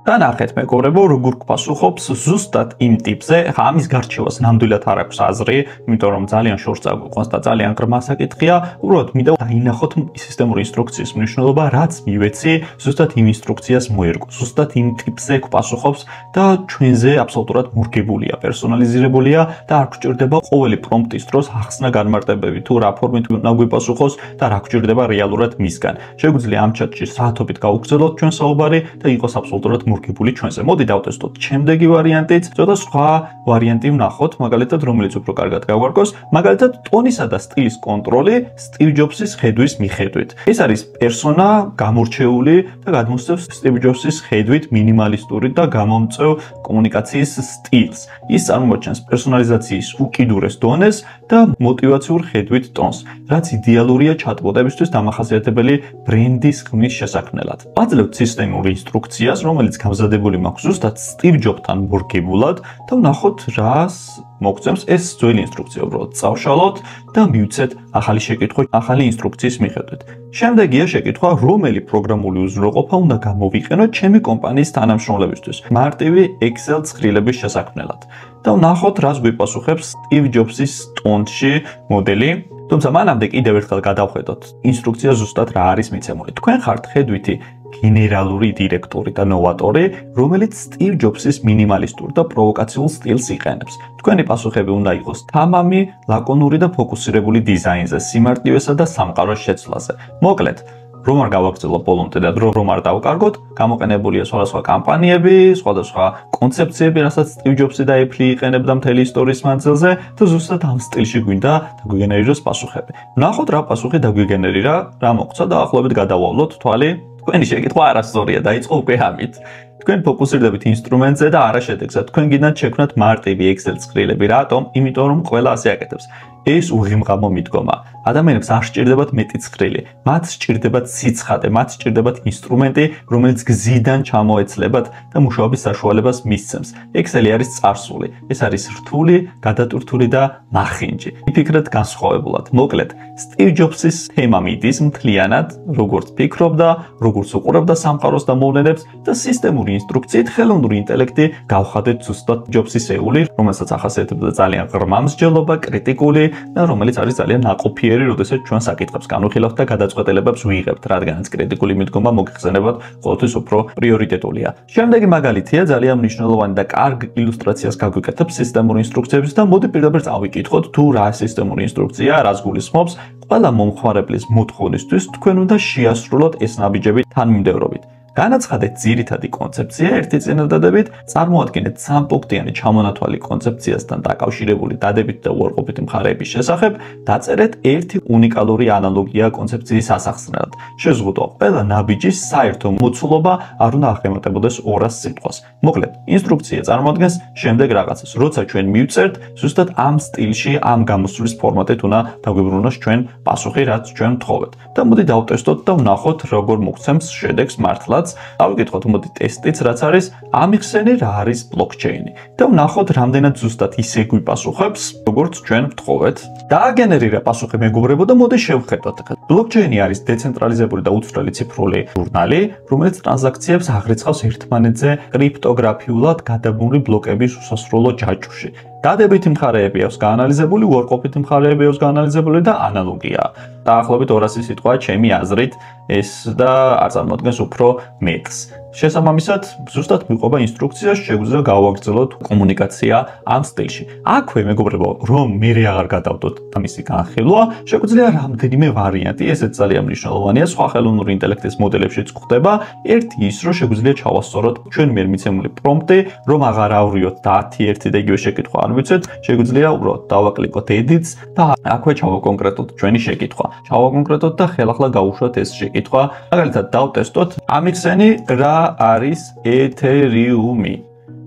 და ნახეთ მეგობრებო, როგორ გვპასუხობს ზუსტად იმ ტიპზე. ხა ამის გარჩევას ნამდვილად არ აქვს აზრი, იმიტომ რომ ძალიან შორს წაგვიყვანს და ძალიან ღრმა საკითხია. უბრალოდ მინდა დაინახოთ სისტემური ინსტრუქციის მნიშვნელობა, რაც მივეცი, ზუსტად იმ ინსტრუქციას მოერგო. ზუსტად იმ ტიპზე გვპასუხობს და ჩვენზე აბსოლუტურად მორგებულია, პერსონალიზირებულია და არ გვჭირდება ყოველი პრომპტის დროს ახსნა განმარტებები, თუ რა ფორმით უნდა გვიპასუხოს და რა გვჭირდება რეალურად მისგან. შეგვიძლია ამ ჩატში საათობით გავუგრძელოთ ჩვენ საუბარი და იყოს აბსოლუტურად მორგებული ჩვენზე. მოდი დავტესტოთ შემდეგი ვარიანტიც, ცოტა სხვა ვარიანტი ვნახოთ, მაგალითად, რომელიც უფრო კარგად გავარგოს, მაგალითად, ტონისა და სტილის კონტროლი Steve Jobs-ის ხედვის მიხედვით. ეს არის პერსონა გამორჩეული და გადმოსცემს Steve Jobs-ის ხედვით მინიმალისტური და გამომწვევ კომუნიკაციის სტილს. ის წარმოაჩენს პერსონალიზაციის უკიდურეს დონეს და мотивациურ ხედვით ტონს, რაც იდეალურია ჩატბოტებისთვის დამახასიათებელი ბრენდის ხმის შესაქმნელად. ვაძლევთ სისტემური ინსტრუქციას, რომელიც გამზადებული მაქვს ზუსტად Steve Jobs-თან მორგებულად და ვნახოთ რას მოგცემს ეს ძველი ინსტრუქცია. უბრალოდ წავშალოთ და მივცეთ ახალი შეკითხვა ახალი ინსტრუქციის მიხედვით. შემდეგია შეკითხვა, რომელი პროგრამული უზრუნველყოფა უნდა გამოვიყენოთ ჩემი კომპანიის თანამშრომლებისთვის მარტივი Excel ცხრილების შესაქმნელად. და ვნახოთ რას გვიპასუხებს Steve Jobs-ის ტონში მოდელი. თუმცა მანამდე კიდევ ერთხელ გადავხედოთ ინსტრუქცია ზუსტად რა არის მიცემული. თქვენ ხართ ხედვითი გენერალური დირექტორი და ნოვატორი, რომელიც Steve Jobs-ის მინიმალისტურ და პროვოკაციულ სტილს იყენებს. თქვენი პასუხები უნდა იყოს თამამი, ლაკონური და ფოკუსირებული დიზაინზე, სიმარტივესა და სამყაროს შეცვლაზე. მოკლედ, რომ არ გავაგრძელოთ ბოლომდე და რომ არ დავკარგოთ, გამოყენებულია სხვადასხვა კამპანიები, სხვადასხვა კონცეფციები, რასაც სტივ ჯობსი და ეფლი იყენებდა მთელი ისტორიის მანძილზე და ზუსტად ამ სტილში გვინდა დაგვიგენერიროს პასუხები. ნახოთ რა პასუხი დაგვიგენერირა, რა მოხდა და ახლობით გადავავლოთ თვალი. თქვენი შეკითხვა არასწორია, დაიწყო უკვე ამით. თქვენ ფოკუსირდებით ინსტრუმენტზე და არა შედეგზე. თქვენ გინდათ შექმნათ მარტივი Excel ცხრილები. რატომ? იმიტომ რომ ყველა ასე აკეთებს. ეს უღიმღამო მიდგომა. ადამიანებს არ სჭირდებათ მეტი ცხრილი. მათ სჭირდებათ სიცხადე, მათ სჭირდებათ ინსტრუმენტი, რომელიც გზიდან ჩამოეცლებათ და მუშაობის საშუალებას მისცემს. Excel-ი არის წარსული. ეს არის რთული, გადატვირთული და ნახინჯი. იფიქრეთ განსხვავებულად. მოკლედ, სტივ ჯობსის თემა მიდის მთლიანად, როგორც ფიქრობდა, როგორც უყურებდა სამყაროს და მოვლენებს და სისტემური ინსტრუქციით ხელოვნური ინტელექტი გავხადეთ ზუსტად ჯობსის ეული, რომელსაც ახასიათებდა ძალიან ღრმა მსჯელობა, კრიტიკული და რომელიც არის ძალიან ნაყოფიერი, როდესაც ჩვენ საკითხებს განვიხილავთ და გადაწყვეტილებებს ვიღებთ, რადგანაც კრიტიკული მიდგომა მოგეხსენებათ ყოველთვის უფრო პრიორიტეტულია. შემდეგი მაგალითია ძალიან მნიშვნელოვანი და კარგ ილუსტრაციას გაგვიკეთებს სისტემური ინსტრუქციების და მოდი პირდაპირ წავიკითხოთ თუ რა სისტემური ინსტრუქცია, რას გულისხმობს. ყველა მომხმარებლის მოთხოვნისთვის თქვენ უნდა შეასრულოთ ეს ნაბიჯები თანმიმდევრობით. განაცხადეთ ძირითადი კონცეფცია ერთი წინადადებით, წარმოადგენთ სამპუნქტიანი ჩამონათვალი კონცეფციასთან დაკავშირებული დადებით და უარყოფითი მხარეების შესახებ, დაწერეთ ერთი უნიკალური ანალოგია კონცეფციის ასახსნელად. შეზღუდო ყველა ნაბიჯის საერთო მოცულობა არ უნდა აღემატებოდეს 200 სიტყვას. მოკლედ, ინსტრუქცია წარმოადგენს შემდეგ რაღაცას. როცა ჩვენ მივწერთ, ზუსტად ამ სტილში, ამ გამოსვლის ფორმატით უნდა დაგვიბრუნოს ჩვენ პასუხი, რაც ჩვენ ვთხოვეთ. და მოდი დავტესტოთ და ვნახოთ, როგორ მოგცემს შედეგს მართლაც. დავიკითხოთ მოდი ტესტიც რაც არის ამიხსენე რა არის ბლოკჩეინი და ვნახოთ რამდენად ზუსტად ისე გვიპასუხებს როგორც ჩვენ ვთხოვეთ. დააგენერირა პასუხი მეგობრებო და მოდი შევხედოთ. ბლოკჩეინი არის დეცენტრალიზებული და უცვლელი ციფრული ჟურნალი, რომელიც ტრანზაქციებს აღრიცხავს ერთმანეთზე კრიპტოგრაფიულად გადაბმული ბლოკების უსასრულო ჯაჭვში. დადებითი მხარეები აქვს გაანალიზებული, უარყოფითი მხარეები აქვს გაანალიზებული და ანალოგია. დაახლოებით 200 სიტყვა ჩემი აზრით ეს და არ წარმოადგენს უფრო მეტს. შესაბამისად, ზუსტად მიყვება ინსტრუქცია, შეგვიძლია გავაგრძელოთ კომუნიკაცია ამ სტილში. აქვე მეგობრებო, რომ მე აღარ გადავდოთ ამისი განხილვა, შეგვიძლია რამდენიმე ვარიანტი, ესეც ძალიან მნიშვნელოვანია, სხვა ხელოვნური ინტელექტის მოდელებშიც გვხდება. ერთი ის, რომ შეგვიძლია ჩავასწოროთ ჩვენ მიერ მიცემული პრომპტი, რომ აღარ ავრიოთ და 10 და იგივე შეკითხვა არ მიცეთ, შეგვიძლია უბრალოდ დავაკლიკოთ edits და აქვე ჩავაკონკრეტოთ ჩვენი შეკითხვა. ჩავაკონკრეტოთ და ხელახლა გავუშვათ ეს შეკითხვა. მაგალითად, დავტესტოთ ამიხსენი რა არის ეთერიუმი.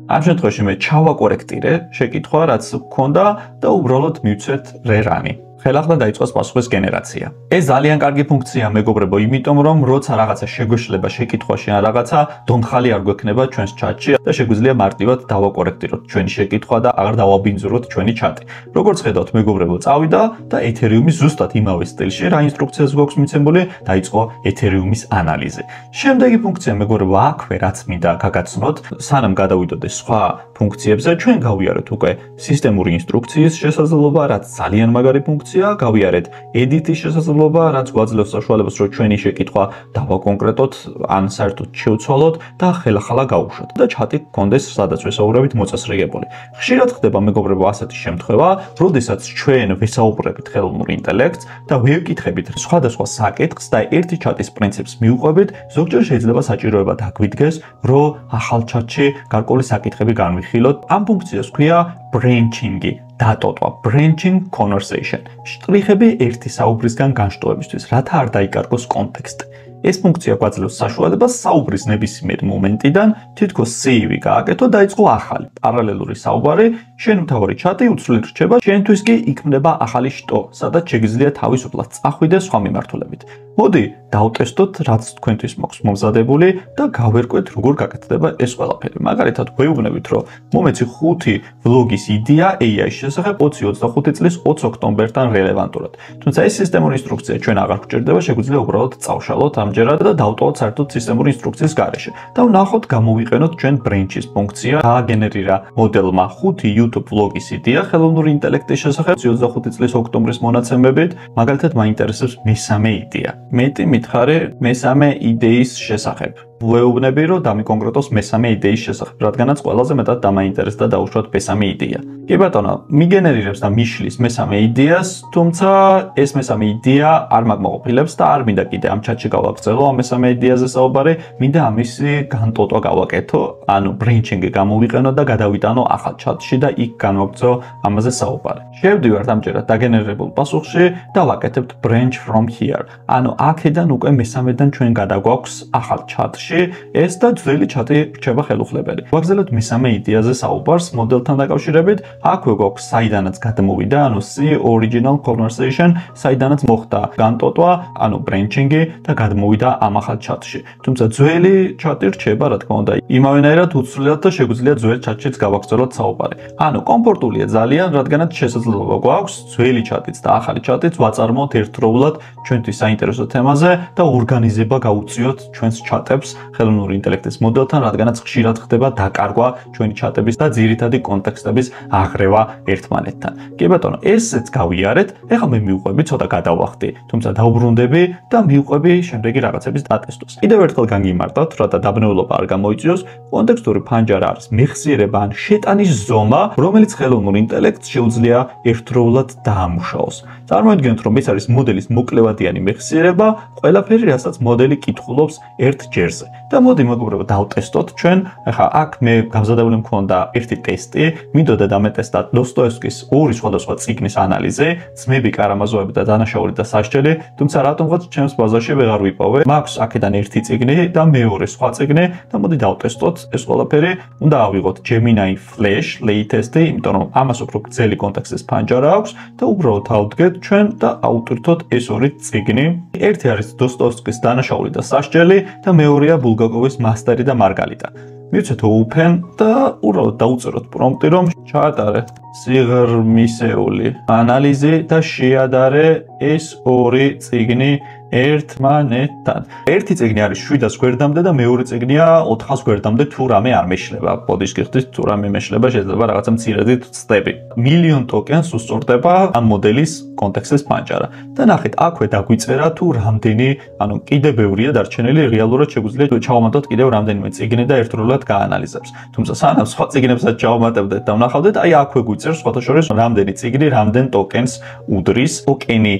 ამ შემთხვევაში მე ჩავაკორექტირე შეკითხვა, რაც გქონდა და უბრალოდ მივცეთ რერანი. ხელახლა დაიწყოს პასუხის გენერაცია. ეს ძალიან კარგი ფუნქცია მეგობრებო, იმიტომ რომ როცა რაღაცა შეგვეშლება შეკითხვაში ან რაღაცა დომხალი არ გვექნება ჩვენს ჩატში და შეგვიძლია მარტივად დავაკორექტიროთ ჩვენი შეკითხვა და აღარ დავაბინძუროთ ჩვენი ჩატი. როგორც ხედავთ მეგობრებო, წავიდა და ეთერიუმი ზუსტად იმავე სტილში რა ინსტრუქციას გვაქვს მიცემული, დაიწყო ეთერიუმის ანალიზი. შემდეგი ფუნქცია მეგობრებო, აქვე რაც მინდა გაგაცნოთ, სანამ გადავიდოდე სხვა ფუნქციებზე, ჩვენ გავიარეთ უკვე სისტემური ინსტრუქციის შესაძლებლობა, რაც ძალიან მაგარი ფუნქცია. გავიარეთ edit-ის შესაძლებლობა, რაც გვაძლევს საშუალებას, რომ ჩვენი შეკითხვა დავაკონკრეტოთ, ან საერთოდ შევცვალოთ და ხელახლა გავუშვათ და ჩატი გქონდეს, სადაც ვესაუბრებით მოწესრიგებული. ხშირად ხდება მეგობრებო ასეთი შემთხვევა, როდესაც ჩვენ ვესაუბრებით ხელოვნურ ინტელექტს და ვევკითხებით სხვადასხვა საკითხს და ერთი ჩატის პრინციპს მივყვებით, ზოგჯერ შეიძლება საჭიროება დაგვიდგეს, რომ ახალ ჩატში გარკვეული საკითხები განვიხილოთ. ამ ფუნქციას ჰქვია branching-ი. დატოტვა, branching conversation. შტრიხები ერთი საუბრისგან განშტოებისთვის, რათა არ დაიკარგოს კონტექსტი. ეს ფუნქცია გვაძლევს საშუალებას საუბრის ნებისმიერ მომენტიდან თითქოს save-ი გააკეთო და დაიწყო ახალი პარალელური საუბარი, შემთავარი ჩატი უცვლელი რჩება, შენთვის კი იქმნება ახალი შტო, სადაც შეგიძლია თავისუფლად წახვიდე სხვა მიმართულებით. მოდი დავტესტოთ, რაც თქვენთვის მოქვს მომზადებული და გავერკვეთ, როგორ გაკეთდება ეს ყველაფერი. მაგალითად, ვეუბნებით, რომ მომეცი 5 ვლოგის იდეა AI-ის შესახებ 2025 წლის 20 ოქტომბერთან რელევანტურად. თუმცა ეს სისტემური ინსტრუქცია ჩვენ აღარ გვჭირდება, შეგვიძლია უბრალოდ წავშალოთ ამჯერად და დავტოვოთ საერთოდ სისტემური ინსტრუქციის გარეშე. და ვნახოთ, გამოვიყენოთ ჩვენ branch-ის ფუნქცია, გააგენერირა მოდელმა 5 YouTube ვლოგის იდეა ხელოვნური ინტელექტის შესახებ 25 წლის ოქტომბრის მონაცემებით. მაგალითად, მაინტერესებს მესამე იდეა. მეტი მითხარე მესამე იდეის შესახებ. ვეუბნები, რომ დამიკონკრეტოს მესამე იდეის შესახებ, რადგანაც ყველაზე მეტად დამაინტერესდა დაუშვათ მესამე იდეა. კი ბატონო, მიგენერირებს და მიშლის მესამე იდეას, თუმცა ეს მესამე იდეა არ მაგმოყოფილებს და არ მინდა კიდე ამ ჩატში გავაგრძელო ამ მესამე იდეაზე საუბარი, მინდა ამისი განტოტვა გავაკეთო, ანუ ბრეინჩინგი გამოვიყენო და გადავიტანო ახალ ჩატში და იქ განვაგრძო ამაზე საუბარი. შევდივართ ამჯერად დაგენერირებულ პასუხში და ვაკეთებთ branch from here. ანუ აქედან უკვე მესამედან ჩვენ გადაგვაქვს ახალ ჩატში ეს და ძველი ჩატი რჩება ხელუხლებელი. ვაგრძელებთ მესამე იდეაზე საუბარს მოდელთან დაკავშირებით. აქვე გვაქვს საიდანაც გადმოვიდა, ანუ C original conversation, საიდანაც მოხდა განტოტვა, ანუ branching-ი და გადმოვიდა ამ ახალ ჩატში. თუმცა ძველი ჩატი რჩება, რა თქმა უნდა, იმავენაირად უცვლელად და შეგვიძლია ძველ ჩატშიც გავაგრძელოთ საუბარი. ანუ კომფორტულია ძალიან, რადგანაც შესაძლებლობა გვაქვს ძველი ჩატიც და ახალი ჩატიც ვაწარმოოთ ერთდროულად ჩვენთვის საინტერესო თემაზე და ორგანიზება გაუწიოთ ჩვენს ჩატებს ხელოვნური ინტელექტის მოდელთან, რადგანაც ხშირად ხდება დაკარგვა ჩვენი ჩატების და ძირითადი კონტექსტების აღრევა ერთმანეთთან. კი ბატონო, ესეც გავიარეთ, ეხლა მე მივყვები ცოტა გადავახდი, თუმცა დავბრუნდები და მივყვები შემდეგი რაღაცების დატესტვას. კიდევ ერთხელ განგიმარტავთ, რათა დაბნეულობა არ გამოიწვიოს, კონტექსტური ფანჯარა არის მეხსიერება ან შეტანის ზომა, რომელიც ხელოვნურ ინტელექტს შეუძლია ერთდროულად დაამუშაოს. წარმოიდგინოთ, რომ ეს არის მოდელის მოკლევადიანი მეხსიერება, ყველაფერი, რასაც მოდელი კითხულობს ერთ ჯერზე. და მოდი მეგობრებო, დავტესტოთ ჩვენ. ახლა აქ მე გამზადებული მქონდა ერთი ტესტი, მინდოდა დამეტესტა დოსტოევსკის ორი სხვადასხვა წიგნის ანალიზი, ძმები, კარამაზოვები და დანაშაული და სასჯელი, თუმცა რატომღაც ჩემს ბაზარში ვეღარ ვიპოვე. მაქვს აქედან ერთი წიგნი და მეორე სხვა წიგნი და მოდი დავტესტოთ ეს ყველაფერი. უნდა ავიღოთ Gemini Flash latest-ი, იმიტომ რომ ამას უფრო გრძელი კონტექსტის ფანჯარა აქვს და უბრალოდ ავდგეთ ჩვენ და ავტვირთოთ ეს ორი წიგნი. ერთი არის დოსტოევსკის დანაშაული და სასჯელი და მეორეა ბულგაკოვის მასტერი და მარგალიტა. მივცეთ open და უბრალოდ დაუწეროთ პრომპტი, რომ ჩაატარე სიღრმისეული ანალიზი და შეადარე ეს ორი წიგნი ერთმანეთთან. ერთი წიგნი არის 700 გვერდამდე და მეორე წიგნია 400 გვერდამდე, თუ რამე არ მეშლება. ბოდიშ გიხდით, თუ რამე მეშლება, შეიძლება რაღაცა მცირედი ვწდები. მილიონ ტოკენს უსწორდება ამ მოდელის კონტექსტის ფანჯარა. და ნახეთ, აქვე დაგვიწერა თუ რამდენი, ანუ კიდე ბევრია დარჩენილი, რეალურად შეგვიძლია ჩავამატოთ კიდევ რამდენიმე წიგნი და ერთდროულად გაანალიზებს. თუმცა სანამ სხვა წიგნებსაც ჩავამატებდეთ და ვნახავდეთ, აი აქვე გვიწერს სხვათა შორის რამდენი წიგნი რამდენ ტოკენს უდრის. ტოკენი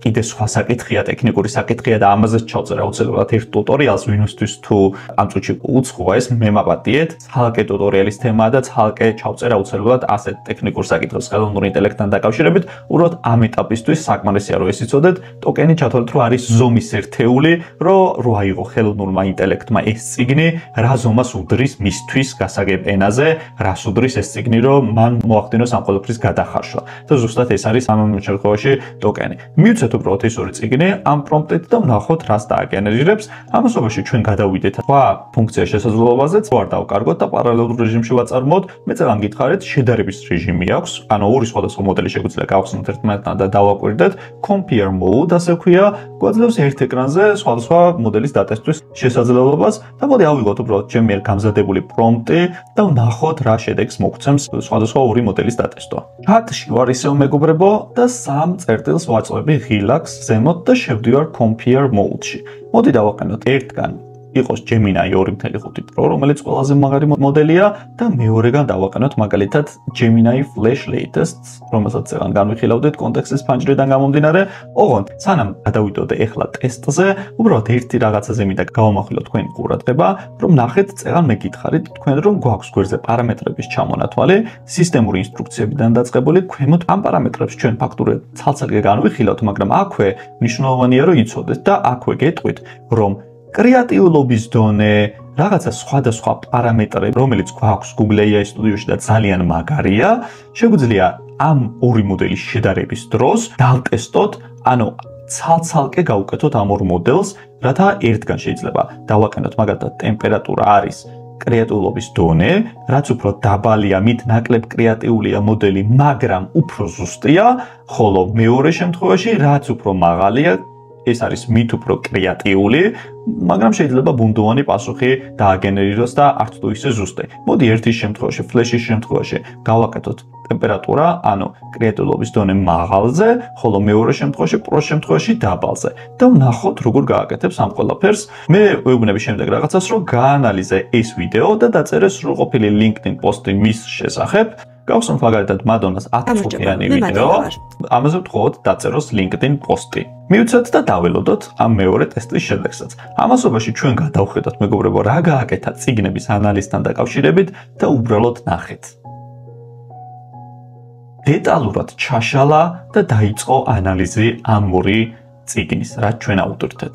კიდე სხვა საკითხია, ტექნიკური საკითხია და ამაზეც ჩავწერ აუცილებლად ერთ ტუტორიალს, ვინმესთვის თუ ამ წუთში უცხოა ეს მემაპატიეთ, ცალკე ტუტორიალის თემაა და ცალკე ჩავწერ აუცილებლად ასეთ ტექნიკურ საკითხებს ხელოვნურ ინტელექტთან დაკავშირებით, უბრალოდ ამ ეტაპისთვის საკმარისია რომ ეს იცოდეთ, ტოკენი ჩათვალეთ რომ არის ზომის ერთეული, რომ აიღო ხელოვნურმა ინტელექტმა ეს წიგნი, რა ზომას უდრის მისთვის გასაგებ ენაზე, რას უდრის ეს წიგნი, რომ მან მოახდინოს ამ ყველაფრის გადახარშვა. და ზუსტად ეს არის ამ შემთხვევაში ტოკენი. მივცეთ უბრალოდ ეს ორი წიგნი ამ პრომპტით და ვნახოთ რას დააგენერირებს. ამასობაში ჩვენ გადავიდეთ სხვა ფუნქცია შესაძლებლობაზეც, ვარ დავკარგოთ და პარალელურ რეჟიმში ვაწარმოოთ. მე წეგან გითხარით, შედარების რეჟიმი აქვს, ანუ ორი სხვადასხვა მოდელი შეგვიძლია გავხსნათ ერთმანეთთან და დავაკვირდეთ. Compare mode ასე ქვია, გვაძლევს ერთ ეკრანზე სხვადასხვა მოდელის დატესტვის შესაძლებლობას და მოდი ავიღოთ უბრალოდ ჩემი მიერ გამზადებული პრომპტი და ვნახოთ რა შედეგს მოგცემს სხვადასხვა ორი მოდელის დატესტვა. ჩატში ვარ ისევ მეგობრებო და 3 წერტილს ვაწვევი Relax ზემოთ და შევდივარ Compare mode-ში. მოდი დავაყენოთ ერთგან იყოს Gemini 2.5 Pro, რომელიც ყველაზე მაგარი მოდელია და მეორეგან დავაყენოთ მაგალითად Gemini Flash latest, რომელსაც წეგან განვიხილავდით კონტექსტის ფანჯრიდან გამომდინარე. ოღონდ, სანამ გადავიდოდე ეხლა ტესტზე, უბრალოდ ერთი რაღაცაზე მინდა გავამახვილოთ თქვენი ყურადღება, რომ ნახეთ წეგან მე გითხარით თქვენ რომ გვაქვს გვერდზე პარამეტრების ჩამონათვალი, სისტემური ინსტრუქციებიდან დაწყებული, ქვემოთ ამ პარამეტრებს ჩვენ ფაქტურად ცალ-ცალკე განვიხილავთ, მაგრამ აქვე მნიშვნელოვანია რომ იცოდეთ და აქვე გეტყვით, რომ კრეატიულობის დონე, რაღაცა სხვადასხვა პარამეტრები, რომელიც გვაქვს Google AI Studio-ში და ძალიან მაგარია, შეგვიძლია ამ ორი მოდელის შედარების დროს დავტესტოთ, ანუ ცალ-ცალკე გავუკეთოთ ამ ორ მოდელს, რათა ერთგან შეიძლება დავაყენოთ მაგალითად ტემპერატურა არის კრეატიულობის დონე, რაც უფრო დაბალია, მით ნაკლებ კრეატიულია მოდელი, მაგრამ უფრო ზუსტია, ხოლო მეორე შემთხვევაში, რაც უფრო მაღალია, ეს არის მით უფრო კრეატიული, მაგრამ შეიძლება ბუნდოვანი პასუხი დააგენერიროს და არც თუ ისე ზუსტი. მოდი ერთის შემთხვევაში, ფლეშის შემთხვევაში გავაკეთოთ ტემპერატურა, ანუ კრეატიულობის დონე მაღალზე, ხოლო მეორე შემთხვევაში, პროს შემთხვევაში დაბალზე. და ვნახოთ, როგორ გააკეთებს ამ ყველაფერს. მე ვეუბნები შემდეგ რაღაცას, რომ გაანალიზე ეს ვიდეო და დაწერე სრულყოფილი LinkedIn პოსტი მის შესახებ. გავხსნათ მაგალითად მადონას 10 წუთიანი ვიდეო, ამაზე ვთხოვოთ დაწეროს LinkedIn პოსტი. მივცეთ და დაველოდოთ ამ მეორე ტესტის შედეგსაც. ამასობაში ჩვენ გადავხედოთ, მეგობრებო, რა გააკეთა წიგნების ანალიზთან დაკავშირებით და უბრალოდ ნახეთ. დეტალურად ჩაშალა და დაიწყო ანალიზი ამ ორი წიგნის, რაც ჩვენ ავტორთეთ.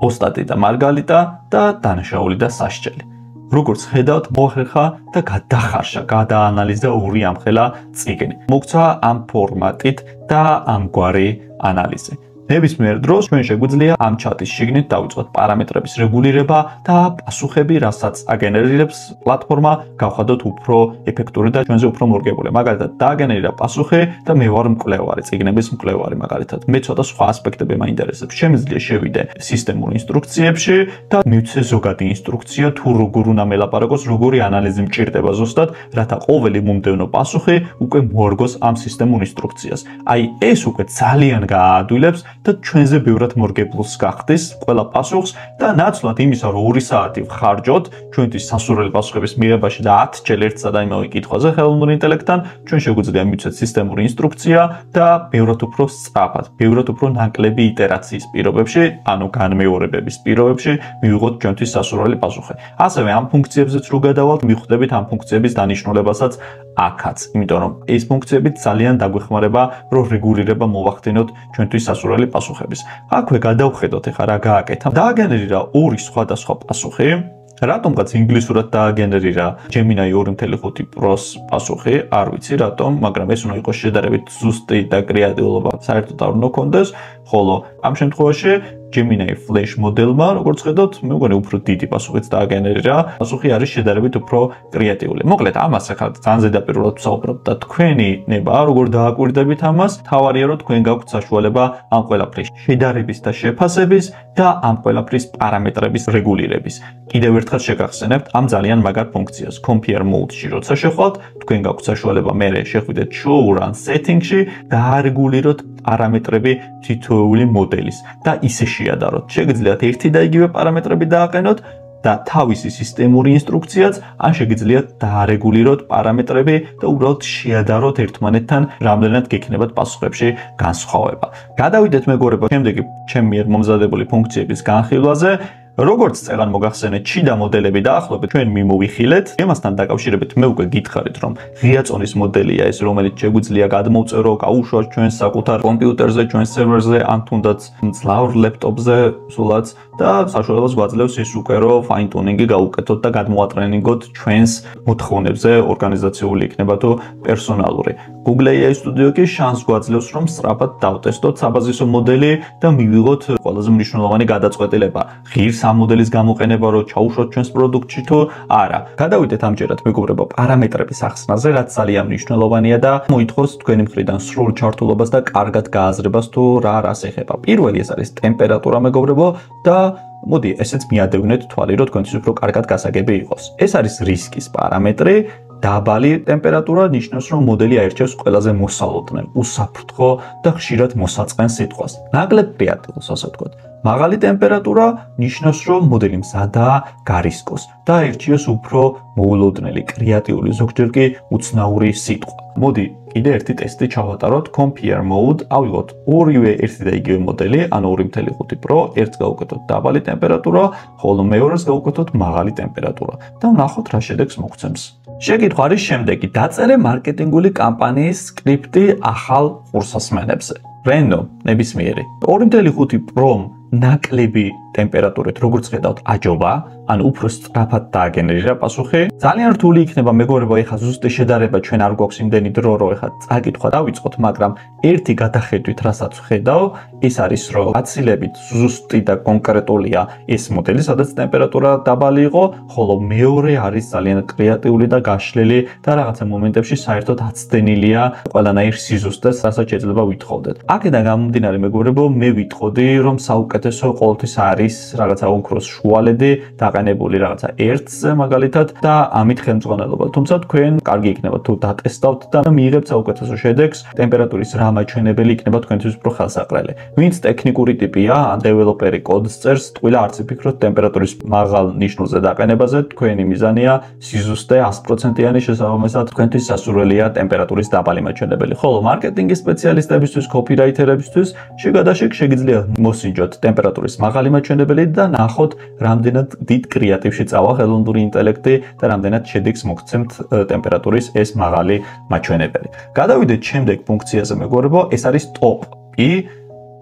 ოსტატი და მარგალიტა და დანაშაული და სასჯელი. როგორც ხედავთ, მოახერხა და გადახარშა, გადაანალიზა ორი ამხელა წიგნი. მოგცა ამ ფორმატით და ამგვარი ანალიზი. ნებისმიერ დროს ჩვენ შეგვიძლია ამ ჩატის შიგნით დავიწყოთ პარამეტრების რეგულირება და პასუხები, რასაც აგენერირებს პლატფორმა, გავხადოთ უფრო ეფექტური და ჩვენზე უფრო მორგებული. მაგალითად, დააგენერირა პასუხი და მე ვარ მკვლევარი, წიგნების მკვლევარი მაგალითად. მე ცოტა სხვა ასპექტები მაინტერესებს. შემიძლია შევიდე სისტემურ ინსტრუქციებში და მივცე ზოგადი ინსტრუქცია, თუ როგორ უნდა მელაპარაკოს, როგორი ანალიზი მჭირდება ზუსტად, რათა ყოველი მომდევნო პასუხი უკვე მოარგოს ამ სისტემურ ინსტრუქციას. აი, ეს უკვე ძალიან გააადვილებს და ჩვენზე ბევრად მორგებულს გახდის ყველა პასუხს და ნაცვლად იმისა, რომ 2 საათი ვხარჯოთ ჩვენთვის სასურველი პასუხების მიღებაში და 10 ჯერ ერთსა და იმავე კითხვაზე ხელოვნური ინტელექტთან, ჩვენ შეგვიძლია მივცეთ სისტემური ინსტრუქცია და ბევრად უფრო სწრაფად, ბევრად უფრო ნაკლები იტერაციის პირობებში, ანუ განმეორებების პირობებში მივიღოთ ჩვენთვის სასურველი პასუხი. ასევე ამ ფუნქციებზეც რო გადავალთ, მიხვდებით ამ ფუნქციების დანიშნულებასაც აქაც, იმიტომ რომ ეს ფუნქციები ძალიან დაგვეხმარება, რომ რეგულირება მოვახდინოთ ჩვენთვის სასურველი პასუხების. აქვე გადავხედოთ ახლა რა გააკეთა. დააგენერირა ორი სხვადასხვა პასუხი. რატომღაც ინგლისურად დააგენერირა Gemini 2.5 Pro-ს პასუხი, არ ვიცი რატომ, მაგრამ ეს უნდა იყოს შედარებით ზუსტი და კრეატიულობა საერთოდ არ უნდა კონდეს, ხოლო ამ შემთხვევაში Gemini Flash მოდელმა, როგორც ხედავთ, მე მგონი უფრო დიდი პასუხიც დააგენერირა. პასუხი არის შედარებით უფრო კრეატიული. მოკლედ, ამას ახლა ძალიან ზედაპირულად ვსაუბრობ და თქვენი ნება, როგორ დააკვირდებით ამას, თავარია რომ თქვენ გაქვთ საშუალება ამ ყველაფრის შედარების და შეფასების და ამ ყველაფრის პარამეტრების რეგულირების. კიდევ ერთხელ შეგახსენებთ ამ ძალიან მაგარ ფუნქციას. Compare mode-ში როცა შეხვალთ, თქვენ გაქვთ საშუალება მერე შეხვიდეთ show run setting-ში და არეგულიროთ პარამეტრები თითოეული მოდელის და ისე შეადაროთ. შეგიძლიათ ერთი და იგივე პარამეტრები დააყენოთ და თავისი სისტემური ინსტრუქციაც, ან შეგიძლიათ დაარეგულიროთ პარამეტრები და უბრალოდ შეადაროთ ერთმანეთთან, რამდენად გექნებათ პასუხებში განსხვავება. გადავიდეთ მეგობრებო, შემდეგი ჩემი მიერ მომზადებული ფუნქციების განხილვაზე. როგორც წეგან მოგახსენეთ, ჩიდა მოდელები დაახლოებით ჩვენ მიმოვიხილეთ. ამასთან დაკავშირებით მე უკვე გითხარით, რომ ღია წონის მოდელია ეს, რომელიც შეგვიძლია გადმოვწერო, გაუშვათ ჩვენ საკუთარ კომპიუტერზე, ჩვენ სერვერზე, ან თუნდაც მძლავრ ლეპტოპზე სულაც და საშუალებას გვაძლევს ის უკვე რომ fine tuning-ი გავუკეთოთ და გადმოატრენინგოთ ჩვენს მოთხოვნებზე, ორგანიზაციული იქნება თუ პერსონალური. Google AI Studio კი შანსს გვაძლევს, რომ სწრაფად დავტესტოთ საბაზისო მოდელი და მივიღოთ ყველაზე მნიშვნელოვანი გადაწყვეტილება. ღირს ამ მოდელის გამოყენება რო ჩაუშვოთ ჩვენს პროდუქტში თუ არა. გადავიდეთ ამჯერად მეგობრებო პარამეტრების ახსნაზე, რაც ძალიან მნიშვნელოვანია და მოითხოვს თქვენი მხრიდან სრულ ჩართულობას და კარგად გააზრებას თუ რა რას ეხება. პირველი ეს არის ტემპერატურა მეგობრებო და მოდი ესეც მიადევნეთ თვალი, რომ თქვენთვის უფრო კარგად გასაგები იყოს. ეს არის რისკის პარამეტრი. დაბალი ტემპერატურა ნიშნავს, რომ მოდელი აირჩევს ყველაზე მოსალოდნელ, უსაფრთხო და ხშირად მოსაწყენ სიტყვას. ნაკლებ კრეატიულს, ასე ვთქვათ. მაღალი ტემპერატურა ნიშნავს, რომ მოდელი მზადაა გარისკოს და აირჩიოს უფრო მოულოდნელი, კრეატიული, ზოგჯერ კი უცნაური სიტყვა. მოდი კიდე ერთი ტესტი ჩავატაროთ, Compare mode, ავიღოთ ორივე ერთი და იგივე მოდელი, ანუ 2.5 Pro, ერთს გავუკეთოთ დაბალი ტემპერატურა, ხოლო მეორეს გავუკეთოთ მაღალი ტემპერატურა და ვნახოთ რა შედეგს მოგცემს. შეკითხვა არის შემდეგი: დაწერე მარკეტინგული კამპანიის სკრიპტი ახალ ყურსასმენებზე. Random, ნებისმიერი. 2.5 Pro ნაკლები ტემპერატურით როგორც ხედავთ აჯობა, ანუ უფრო სწრაფად დააგენერირა პასუხი. ძალიან რთული იქნება მეგობრებო, ეხლა ზუსტი შედარება ჩვენ არ გვაქვს იმდენი დრო, რომ ეხლა წაკითხვა დავიწყოთ, მაგრამ ერთი გადახედვით, რასაც ვხედავ, ეს არის, რომ აცილებით ზუსტი და კონკრეტულია ეს მოდელი, სადაც ტემპერატურა დაბალი იყო, ხოლო მეორე არის ძალიან კრეატიული და გაშლილი და რაღაცა მომენტებში საერთოდ აცდენილია ყველანაირ სიზუსტეს, რასაც შეიძლება ვითხოვდეთ. აქედან გამომდინარე მეგობრებო, მე ვიტყოდი, რომ საუკეთესო ყოველთვის არის რაღაცა ოქროს შუალედი დაყენებული რაღაცა ერთზე მაგალითად და ამით ხელმძღვანელობა. თუმცა თქვენ კარგი იქნება თუ დატესტავთ და მიიღებთ საუკეთესო შედეგს, ტემპერატურის რა მაჩვენებელი იქნება თქვენთვის უფრო ხელსაყრელი. ვინც ტექნიკური ტიპია, ან დეველოპერი კოდს წერს, ტყუილა არც იფიქროთ ტემპერატურის მაღალ ნიშნულზე დაყენებაზე, თქვენი მიზანია სიზუსტე 100%-იანი შესაბამისად თქვენთვის სასურველია ტემპერატურის დაბალი მაჩვენებელი. ხოლო მარკეტინგის სპეციალისტებისთვის, კოპირაითერებისთვის შეგადაშეგ შეგიძლიათ მოსინჯოთ ტემპერატურის მაღალი მაჩვენებელი და ნახოთ რამდენად დიდ კრეატივში წავა ხელოვნური ინტელექტი და რამდენად შედეგს მოგცემთ ტემპერატურის ეს მაღალი მაჩვენებელი. გადავიდეთ შემდეგ ფუნქციაზე მეგობრებო, ეს არის top-ი,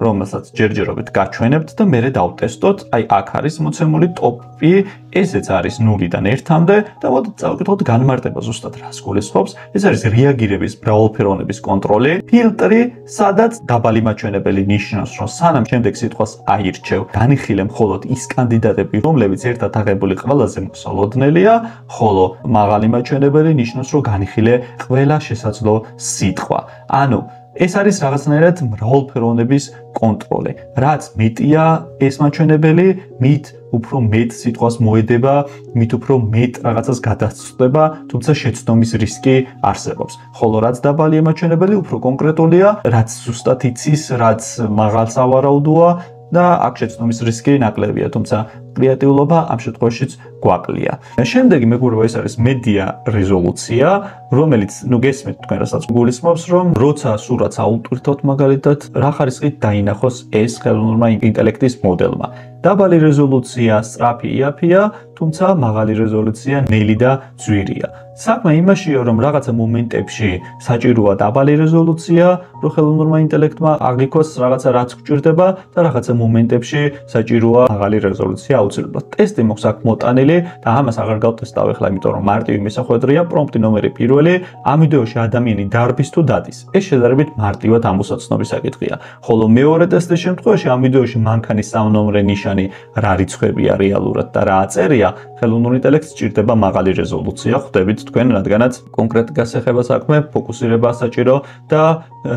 რომელსაც ჯერჯერობით გაჩვენებთ და მერე დავტესტოთ. აი აქ არის მოცემული top-ი, ესეც არის 0-დან 1-მდე და მოდით წავკითხოთ განმარტება ზუსტად რას გულისხმობს. ეს არის რეაგირების მრავალფეროვნების კონტროლი, ფილტრი, სადაც დაბალი მაჩვენებელი ნიშნავს, რომ სანამ შემდეგ სიტყვას აირჩევ, განიხილე მხოლოდ ის კანდიდატები, რომლებიც ერთად აღებული ყველაზე მოსალოდნელია, ხოლო მაღალი მაჩვენებელი ნიშნავს, რომ განიხილე ყველა შესაძლო სიტყვა. ანუ ეს არის რაღაცნაირად მრავალფეროვნების კონტროლი. რაც მეტია ეს მაჩვენებელი, მით უფრო მეტ სიტყვას მოედება, მით უფრო მეტ რაღაცას გადასწრება, თუმცა შეცდომის რისკი არსებობს. ხოლო რაც დაბალია მაჩვენებელი, უფრო კონკრეტულია, რაც ზუსტად იცის, რაც მაღალ სავარაუდოა და აქ შეცდომის რისკი ნაკლებია, თუმცა კრეატიულობა ამ შემთხვევაშიც გვაკლია. შემდეგი მეგობრებო, ეს არის მედია რეზოლუცია, რომელიც ნუ გესმით თქვენ რასაც გულისხმობს, რომ როცა სურათს აუტვირთოთ მაგალითად, რა ხარისხით დაინახოს ეს ხელოვნურმა ინტელექტის მოდელმა. დაბალი რეზოლუცია სწრაფი იაფია, თუმცა მაღალი რეზოლუცია ნელი და ძვირია. საქმე იმაშია, რომ რაღაცა მომენტებში საჭიროა დაბალი რეზოლუცია, რომ ხელოვნურმა ინტელექტმა აღიქოს რაღაცა რაც გვჭირდება და რაღაცა მომენტებში საჭიროა მაღალი რეზოლუცია აუცილებლად. ტესტი მოხს აქ მოტანილი და ამას აღარ გავტესტავ ახლა, იმიტომ რომ მარტივი მესახვედრია, პრომპტი ნომერი პირველი, ამ ვიდეოში ადამიანი დარბის თუ დადის. ეს შედარებით მარტივად ამოსაცნობი საკითხია. ხოლო მეორე ტესტის შემთხვევაში ამ ვიდეოში მანქანის სამნომრე ნიშანი რა რიცხვებია რეალურად და რა აწერია, ხელოვნურ ინტელექტს სჭირდება მაღალი რეზოლუცია, ხვდებით თქვენ, რადგანაც კონკრეტ გასეხება საქმე, ფოკუსირება საჭირო და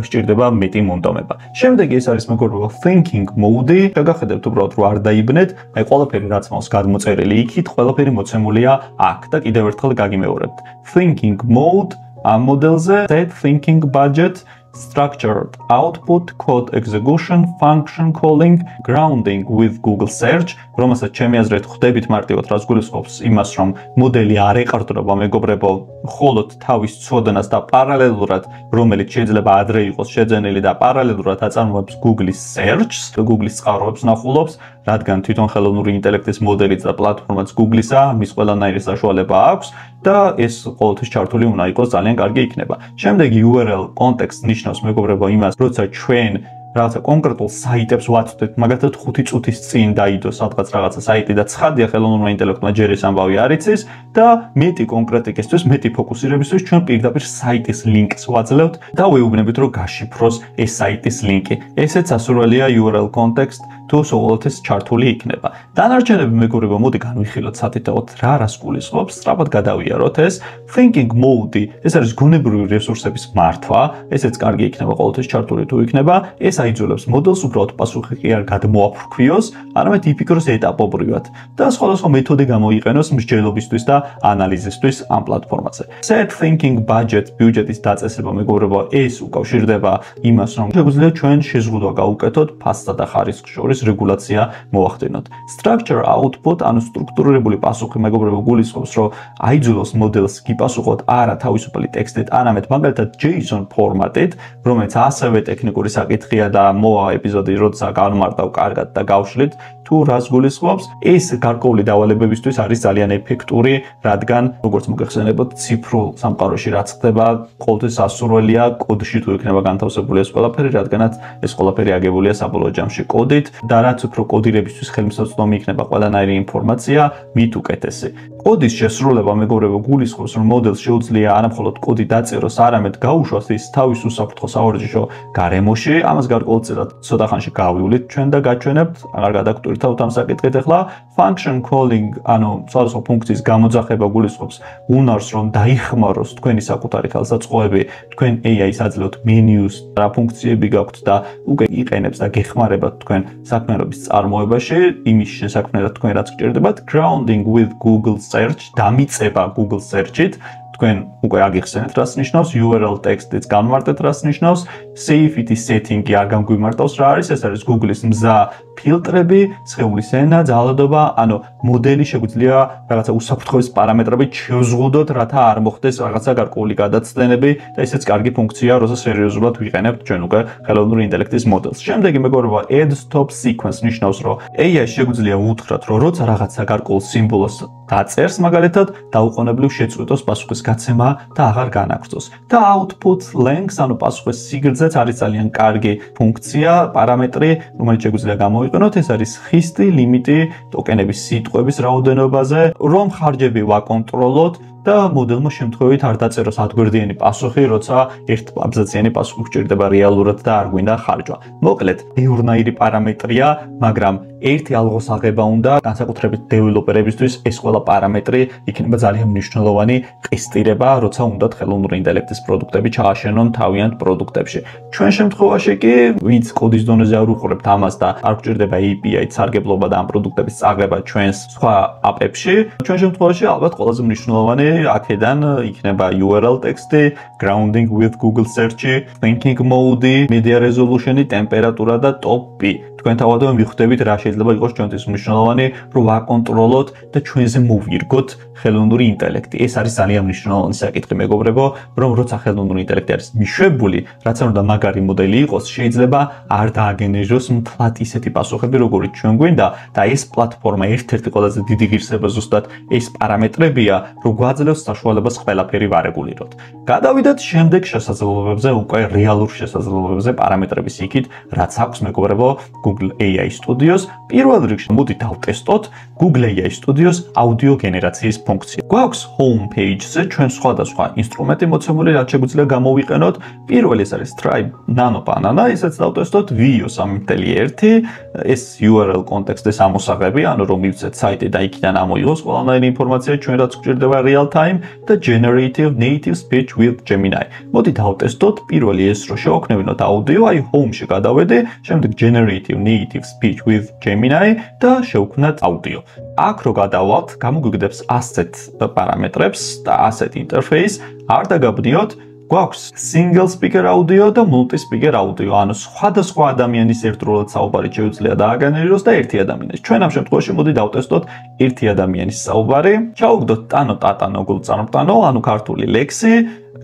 სჭირდება მეტი მონდომება. შემდეგი ეს არის მეგობრებო thinking mode-ი. შეგახედებთ უბრალოდ რომ არ დაიბნეთ, აი ყველაფერი რაც მაქვს გადმოწერილი იქით, ყველაფერი მოცემულია აქ და კიდევ ერთხელ გაგიმეორებთ. Thinking mode ამ მოდელზე set thinking budget structured output, code execution, function calling, grounding with Google search, რომელსაც ჩემი აზრით ხვდებით მარტივად რას გულისხმობს იმას, რომ მოდელი არ ეყრდნობა მეგობრებო მხოლოდ თავის ცოდნას და პარალელურად, რომელიც შეიძლება ადრე იყოს შეძენილი და პარალელურად აწარმოებს Google-ის search-ს, Google-ის წყაროებს ნახულობს, რადგან თვითონ ხელოვნური ინტელექტის მოდელიც და პლატფორმაც Google-ისა, მის ყველანაირი საშუალება აქვს და ეს ყოველთვის ჩართული უნდა იყოს ძალიან კარგი იქნება. შემდეგი URL context ნიშნავს მეგობრებო იმას, როცა ჩვენ რაღაცა კონკრეტულ საიტებს ვაცვდეთ, მაგალითად 5 წუთის წინ დაიდო სადღაც რაღაცა საიტი და ცხადია ხელოვნურმა ინტელექტმა ჯერ ეს ამბავი არ იცის და მეტი კონკრეტიკისთვის, მეტი ფოკუსირებისთვის ჩვენ პირდაპირ საიტის ლინკს ვაძლევთ და ვეუბნებით რომ გაშიფროს ეს საიტის ლინკი. ესეც სასურველია URL context თუ ყოველთვის ჩართული იქნება. დანარჩენები მეგობრებო, მოდი განვიხილოთ სათითაოდ რა რას გულისხმობს, სწრაფად გადავიაროთ ეს thinking mode-ი, ეს არის გონებრივი რესურსების მართვა, ესეც კარგი იქნება ყოველთვის ჩართული თუ იქნება, ეს აიძულებს მოდელს უბრალოდ პასუხი კი არ გადმოაფრქვიოს, არამედ იფიქროს ეტაპობრივად და სხვადასხვა მეთოდი გამოიყენოს მსჯელობისთვის და ანალიზისთვის ამ პლატფორმაზე. Set thinking budget ბიუჯეტის დაწესება მეგობრებო, ეს უკავშირდება იმას, რომ შეგვიძლია ჩვენ შეზღუდვა გავუკეთოთ ფასსა და ხარისხს შორის რეგულაცია მოვახდინოთ. Structure output, ანუ სტრუქტურირებული პასუხი მეგობრებო გულისხმობს, რომ აიძულოს მოდელს გიპასუხოთ არა თავისუფალი ტექსტით, არამედ მაგალითად JSON ფორმატით, რომელიც ასევე ტექნიკური საკითხია და მოვა ეპიზოდი, როცა განმარტავ კარგად და გავშლით, თუ რას გულისხმობს, ეს გარკვეული დავალებებისთვის არის ძალიან ეფექტური, რადგან როგორც მოგეხსენებათ, ციფრულ სამყაროში რაც ხდება, ყოველთვის სასურველია კოდში თუ იქნება განთავსებული ეს ყველაფერი, რადგანაც ეს ყველაფერი აგებულია საბოლოო ჯამში კოდით და რაც უფრო კოდირებისთვის ხელმისაწვდომი იქნება ყველანაირი ინფორმაცია, მით უკეთესი. კოდის შესრულება მეგობრებო გულისხმობს, რომ მოდელს შეუძლია არამხოლოდ კოდი დაწეროს, არამედ გაუშვას ის თავის უსაფრთხო საორჯიშო გარემოში. ამას გარკვეულწილად ცოტა ხანში გავივლით ჩვენ და გაჩვენებთ, აღარ გადაგტვირთავთ ამ საკითხით ახლა. Function calling, ანუ სხვადასხვა ფუნქციის გამოძახება გულისხმობს უნარს, რომ დაიხმაროს თქვენი საკუთარი ხელსაწყოები, თქვენ AI-ს აძლევთ menus, რა ფუნქციები გაქვთ და უკვე იყენებს და გეხმარებათ თქვენ საქმიანობის წარმოებაში, იმის შესაქმნელად თქვენ რაც გჭირდებათ, grounding with Google search, დამიწება Google search-ით, თქვენ უკვე აგიხსენეთ რას ნიშნავს, URL text-იც განმარტეთ რას ნიშნავს, safety setting-ი არ გამგვიმარტავს რა არის, ეს არის Google-ის მზა ფილტრები, სხეულის ენა, ძალადობა, ანუ მოდელი შეგვიძლია რაღაცა უსაფრთხოების პარამეტრებით შევზღუდოთ, რათა არ მოხდეს რაღაცა გარკვეული გადაცდენები და ესეც კარგი ფუნქციაა, როცა სერიოზულად ვიყენებთ ჩვენ უკვე ხელოვნური ინტელექტის მოდელს. შემდეგი მეგობრებო, add stop sequence ნიშნავს, რომ AI შეგვიძლია უთხრათ, რომ როცა რაღაცა გარკვეულ სიმბოლოს დაწერს, მაგალითად, დაუყოვნებლივ შეწყვიტოს პასუხის გაცემა და აღარ განაგრძოს. და output length, ანუ პასუხის სიგრძეც არის ძალიან კარგი ფუნქცია, პარამეტრი, რომელიც შეგვიძლია გამოვიყენოთ, ეს არის ხისტი, ლიმიტი, ტოკენების სიტყვების რაოდენობაზე, რომ ხარჯები ვაკონტროლოთ და მოდელმა შემთხვევით არ დაწეროს ათგვერდიანი პასუხი, როცა ერთ აბზაციანი პასუხი გჭირდება რეალურად და არ გვინდა ხარჯვა. მოკლედ, ბევრნაირი პარამეტრია, მაგრამ ერთი ალგოს აღება უნდა, განსაკუთრებით დეველოპერებისთვის ეს ყველა პარამეტრი იქნება ძალიან მნიშვნელოვანი ტესტირება, როცა უნდათ ხელოვნური ინტელექტის პროდუქტები ჩააშენონ თავიანთ პროდუქტებში. ჩვენ შემთხვევაში კი, ვინც კოდის დონეზე არ უყურებთ ამას და არ გჭირდება API-ით სარგებლობა და ამ პროდუქტების წაღება ჩვენს სხვა აპებში, ჩვენ შემთხვევაში ალბათ ყველაზე მნიშვნელოვანი აქედან იქნება URL text-ი, grounding with Google search-ი, thinking mode-ი, media resolution-ი, ტემპერატურა და top-ი. თქვენ თავადვე მიხვდებით რა შეიძლება იყოს ჩვენთვის მნიშვნელოვანი, რომ ვაკონტროლოთ და ჩვენზე მოვირგოთ ხელოვნური ინტელექტი. ეს არის ძალიან მნიშვნელოვანი საკითხი, მეგობრებო, რომ როცა ხელოვნური ინტელექტი არის მიშვებული, რაც არ უნდა მაგარი მოდელი იყოს, შეიძლება არ დააგენეროს მთლად ისეთი პასუხები, როგორიც ჩვენ გვინდა და ეს პლატფორმა ერთ-ერთი ყველაზე დიდი ღირსება ზუსტად ეს პარამეტრებია, რომ გვაძლევს საშუალებას ყველაფერი ვარეგულიროთ. გადავიდეთ შემდეგ შესაძლებლობებზე, უკვე რეალურ შესაძლებლობებზე პარამეტრების იქით, რაც აქვს მეგობრებო Google AI Studios. პირველ რიგში მოდი დავტესტოთ Google AI Studios აუდიო გენერაციის ფუნქცია. გვაქვს home page-ზე ჩვენ სხვადასხვა ინსტრუმენტი მოცემული, რაც შეგვიძლია გამოვიყენოთ. პირველი ეს არის Tribe Nano Banana, ისაც დავტესტოთ Vio 3.1, ეს URL კონტექსტის ამოსაღები, ანუ რომ მივცეთ საიტი და იქიდან ამოიღოს ყველანაირი ინფორმაცია ჩვენ რაც გვჭირდება real time და generative native speech with Gemini. მოდი დავტესტოთ პირველი ეს რო შევაქნევინოთ აუდიო, აი home-ში გადავედი, შემდეგ generative native speech with Gemini და შევქმნათ აუდიო. აქ რო გადავალთ, გამოგვიგდებს ასეთ პარამეტრებს და ასეთ ინტერფეის, არ დაგაბნიოთ, გვაქვს single speaker audio და multi speaker audio, ანუ სხვადასხვა ადამიანის ერთდროულად საუბარი შეუძლია დააგენეროს და ერთი ადამიანის. ჩვენ ამ შემთხვევაში მოდი დავტესტოთ ერთი ადამიანის საუბარი. ჩავუგდოთ ტანო ტატანო გულწარმტანო, ანუ ქართული ლექსი.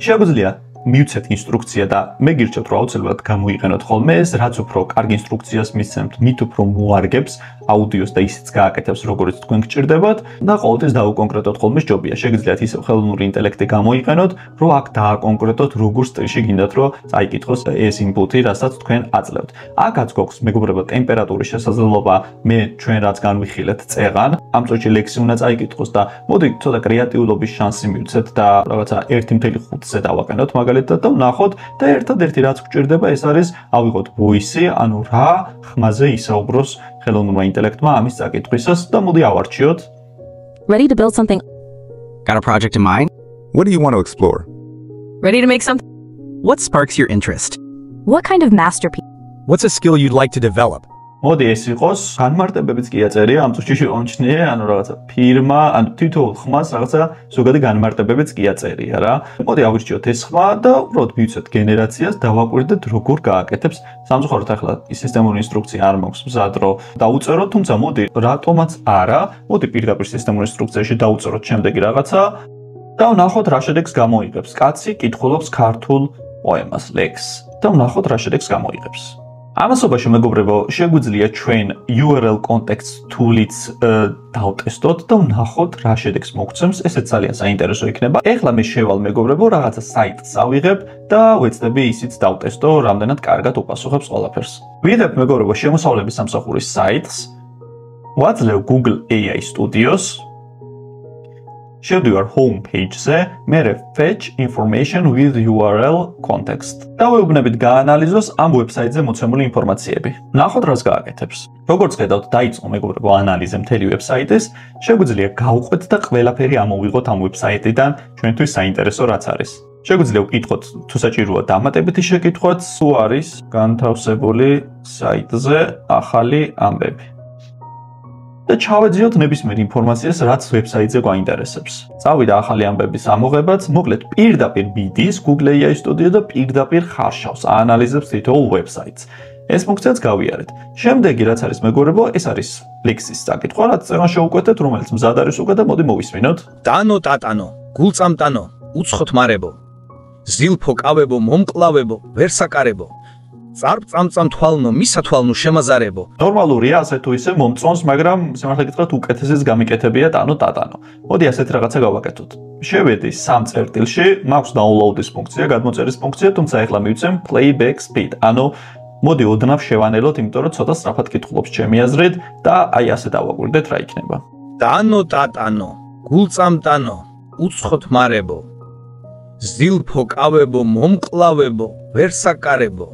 შეგვიძლია მივცეთ ინსტრუქცია და მე გირჩევთ რომ აუცილებლად გამოიყენოთ ხოლმე ეს, რაც უფრო კარგი ინსტრუქციას მისცემთ, მით უფრო მოარგებს აუდიოს და ისიც გააკეთებს როგორც თქვენ გჭირდებათ და ყოველთვის დაუკონკრეტოთ ხოლმე ჯობია. შეგიძლიათ ისევ ხელოვნური ინტელექტი გამოიყენოთ, რომ აქ დააკონკრეტოთ როგორ სტილში გინდათ რომ წაიკითხოს ეს ინპუტი, რასაც თქვენ აძლევთ. აქაც გვაქვს მეგობრებო ტემპერატურის შესაძლებლობა, მე ჩვენ რაც განვიხილეთ წეღან, ამ წუთში ლექსი უნდა წაიკითხოს და მოდი ცოტა კრეატიულობის შანსი მივცეთ და რაღაცა 1.5-ზე დავაყენოთ მაგალითად და ვნახოთ და ერთადერთი რაც გვჭირდება ეს არის ავიღოთ voice-ი, ანუ რა ხმაზე ისაუბროს ხელოვნურმა ინტელექტმა ამის წაკითხვისას და მოდი ავარჩიოთ. Ready to build something? Got a project in mind? What do you want to explore? Ready to make something? What sparks your interest? What kind of masterpiece? What's a skill you'd like to develop? მოდი ეს იყოს განმარტებებიც კი აწერია, ამ წუთში შევამჩნიე, ანუ რაღაცა ფირმა, ანუ თითოეულ ხმას რაღაცა ზოგადი განმარტებებიც კი აწერია რა. მოდი ავირჩიოთ ეს ხმა და უბრალოდ მივცეთ გენერაციას, დავაკვირდეთ როგორ გააკეთებს. სამწუხაროდ ახლა ის სისტემური ინსტრუქცია არ მაქვს მზად, რომ დავუწეროთ, თუმცა მოდი რატომაც არა, მოდი პირდაპირ სისტემურ ინსტრუქციაში დავუწეროთ შემდეგი რაღაცა და ვნახოთ რა შედეგს გამოიღებს. კაცი კითხულობს ქართულ პოემას ლექსს და ვნახოთ რა შედეგს გამოიღებს. ამასობაში მეგობრებო, შეგვიძლია ჩვენ URL context tool-იც დავტესტოთ და ვნახოთ რა შედეგს მოგცემს. ესეც ძალიან საინტერესო იქნება. ეხლა მე შევალ მეგობრებო, რაღაცა საიტს ავიღებ და ვეცდები ისიც დავტესტო, რამდენად კარგად უპასუხებს ყველაფერს. ვიღებ მეგობრებო შემოსავლების სამსახურის საიტს. ვაძლევ Google AI Studios. შევდივარ home page-ზე, მერე fetch information with URL context. და ვეუბნებით გაანალიზოს ამ ვებსაიტზე მოცემული ინფორმაციები. ნახოთ რას გააკეთებს. როგორც ხედავთ, დაიწყო მეგობრებო ანალიზე მთელი ვებსაიტის, შეგვიძლია გავყვეთ და ყველაფერი ამოვიღოთ ამ ვებსაიტიდან, ჩვენთვის საინტერესო რაც არის. შეგვიძლია ვკითხოთ, თუ საჭიროა დამატებითი შეკითხვაც, თუ არის განთავსებული საიტზე ახალი ამბები. და ჩავეძიოთ ნებისმიერ ინფორმაციას, რაც ვებსაიტზე გვაინტერესებს. წავიდა ახალი ამბების ამოღებაც, მოკლედ პირდაპირ მიდის Google AI Studio და პირდაპირ ხარშავს, აანალიზებს თითოეულ ვებსაიტს. ეს ფუნქციაც გავიარეთ. შემდეგი რაც არის მეგობრებო, ეს არის ლექსის საკითხვა, რაც წეღან შევუკვეთეთ, რომელიც მზად არის უკვე და მოდი მოვისმინოთ. ტანო ტატანო, გულწამტანო, უცხოთ მარებო. ზილფო კავებო, მომკლავებო, ვერსაკარებო. წარწამწამ თვალნო, მისათვალნო შემაზარებო. ნორმალურია ასე თუ ისე მომწონს, მაგრამ სიმართლე გითხრათ უკეთესიც გამიკეთებია ტანო ტატანო. მოდი ასეთ რაღაცა გავაკეთოთ. შევედი სამ წერტილში, მაქვს download-ის ფუნქცია, გადმოწერის ფუნქცია, თუმცა ეხლა მივცემ playback speed. ანუ მოდი ოდნავ შევანელოთ, იმიტომ რომ ცოტა სწრაფად კითხულობს ჩემი აზრით და აი ასე დავაკვირდეთ რა იქნება. ტანო ტატანო, გულწამტანო, უცხოთ მარებო. ზილფო კავებო, მომკლავებო, ვერსაკარებო.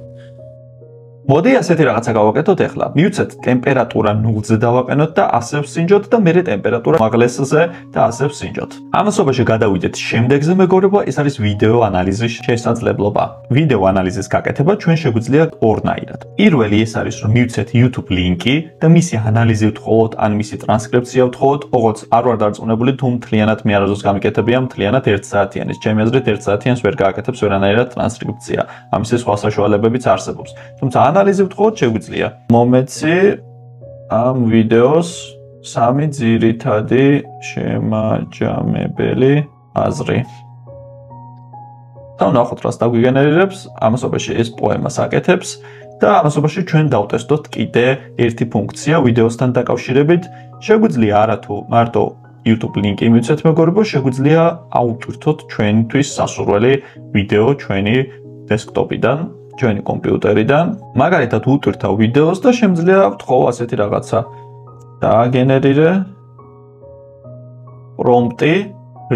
მოდი ასეთი რაღაცა გავაკეთოთ ეხლა. მივცეთ ტემპერატურა 0-ზე დავაყენოთ და ასე ვსინჯოთ და მერე ტემპერატურა მაღლესზე და ასე ვსინჯოთ. ამასობაში გადავიდეთ შემდეგზე მეგობრებო, ეს არის ვიდეო ანალიზის შესაძლებლობა. ვიდეო ანალიზის გაკეთება ჩვენ შეგვიძლია ორნაირად. პირველი ეს არის რომ მივცეთ YouTube ლინკი და მისი ანალიზი ვთხოვოთ, ან მისი ტრანსკრიფცია ვთხოვოთ, ოღონდ არ ვარ დარწმუნებული თუ მთლიანად მე არასდროს გამიკეთებია მთლიანად 1 საათიანის. ჩემი აზრით 1 საათიანს ვერ გააკეთებს ვერანაირად ტრანსკრიფცია. ამის სხვა საშუალებებიც არსებობს. თუმცა ანალიზი ვთხოვოთ შეგვიძლია. მომეცი ამ ვიდეოს 3 ძირითადი შემაჯამებელი აზრი. და ვნახოთ რას დაგვიგენერირებს, ამასობაში ეს პოემას აკეთებს და ამასობაში ჩვენ დავტესტოთ კიდე ერთი ფუნქცია ვიდეოსთან დაკავშირებით. შეგვიძლია არათუ მარტო YouTube ლინკი მივცეთ მეგობრებო, შეგვიძლია აუტვირთოთ ჩვენთვის სასურველი ვიდეო ჩვენი დესკტოპიდან. ჩვენი კომპიუტერიდან, მაგალითად უტვირთავ ვიდეოს და შემიძლია ვთხოვ ასეთი რაღაცა. დააგენერირე პრომპტი,